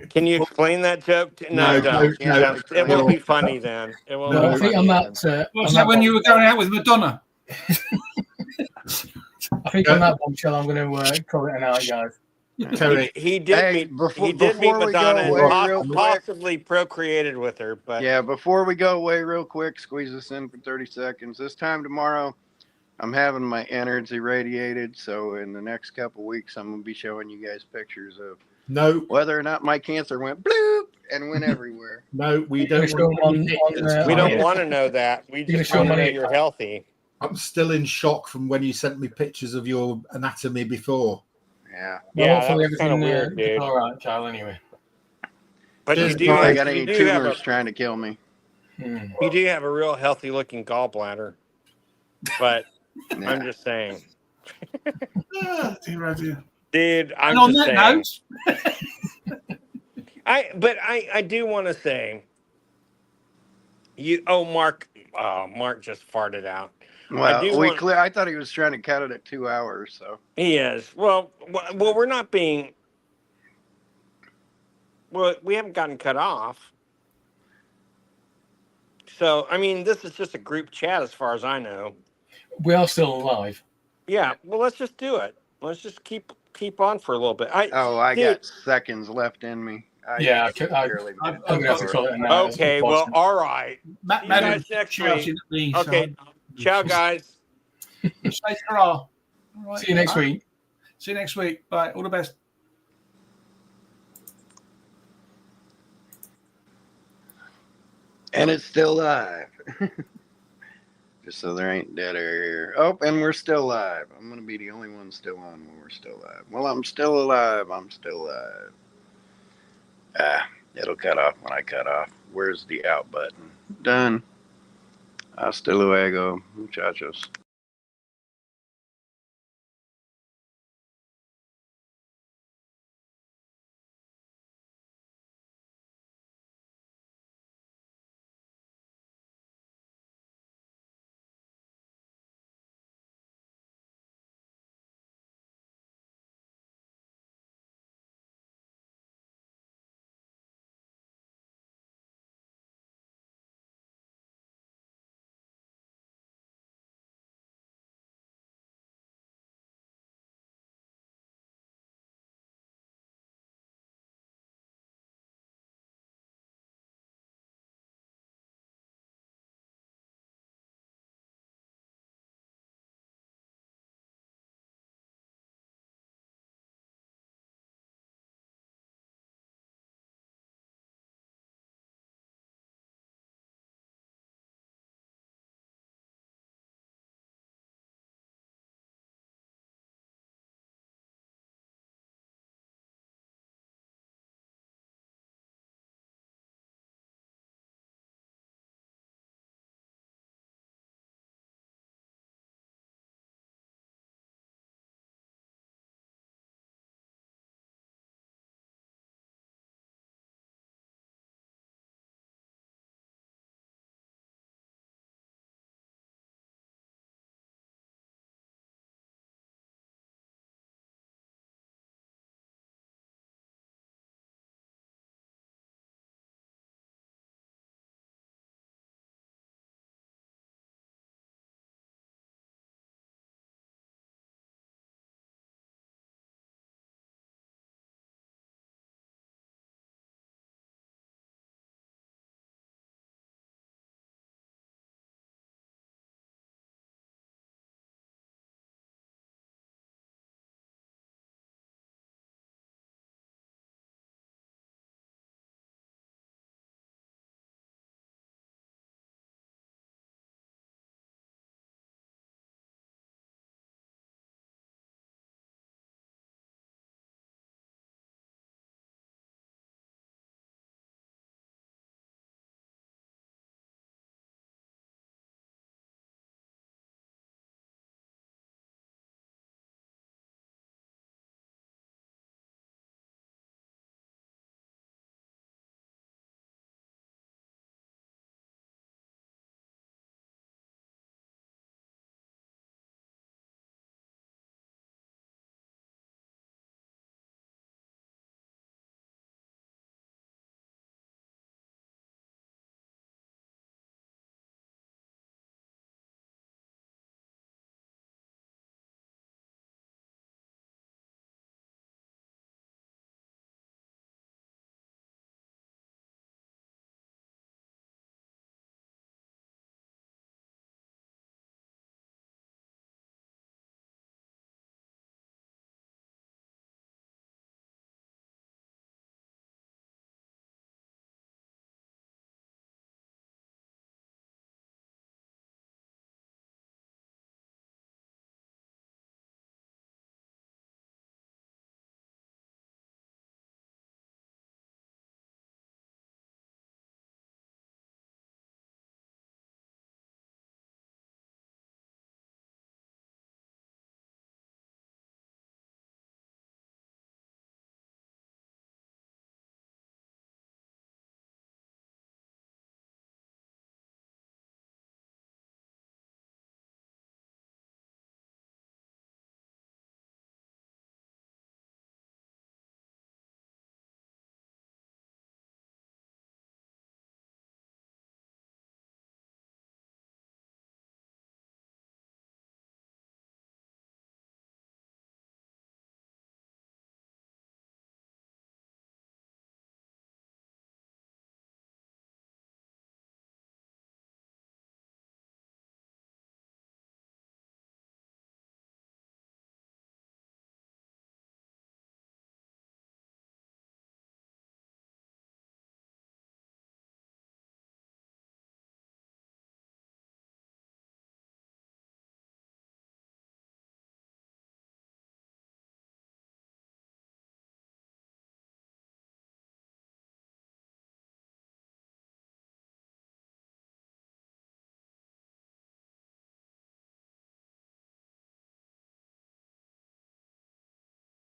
Can you explain that joke? No, don't. It won't be funny then. It won't. I think on that. Was that when you were going out with Madonna? I think on that bombshell, I'm going to call it a night, guys. Terry, He did Hey, meet. before- He did meet before we go Madonna and away real quick- possibly procreated with her. But Yeah, before we go away real quick, squeeze this in for 30 seconds. This time tomorrow, I'm having my innards irradiated. So in the next couple weeks, I'm going to be showing you guys pictures of whether or not my cancer went bloop and went everywhere. No, we don't. We don't want to know that. We just want to know you're healthy. I'm still in shock from when you sent me pictures of your anatomy before. Yeah. Yeah, that was kind of weird, dude. All right, Kyle. Anyway, but Just you do. I got You any do have tumors a. trying to kill me. You do have a real healthy looking gallbladder. But I'm just saying. Dude, I'm on just that saying. I do want to say. Mark just farted out. Well, I thought he was trying to cut it at 2 hours. So He is. Well, we're not being. Well, we haven't gotten cut off. So, I mean, this is just a group chat as far as I know. we are still alive. Yeah. Well, let's just do it. Let's just keep on for a little bit. I got seconds left in me. I'm going to have to call it a night. Okay. Well, all right. Matt, See you guys next week. Okay. Ciao, guys. Say hurrah. Right. See you next week. See you next week. Bye. All the best. And it's still live. Just so there ain't dead air here. Oh, and we're still live. I'm going to be the only one still on when we're still live. Well, I'm still alive. I'm still alive. It'll cut off when I cut off. Where's the out button? Done. Hasta luego, muchachos.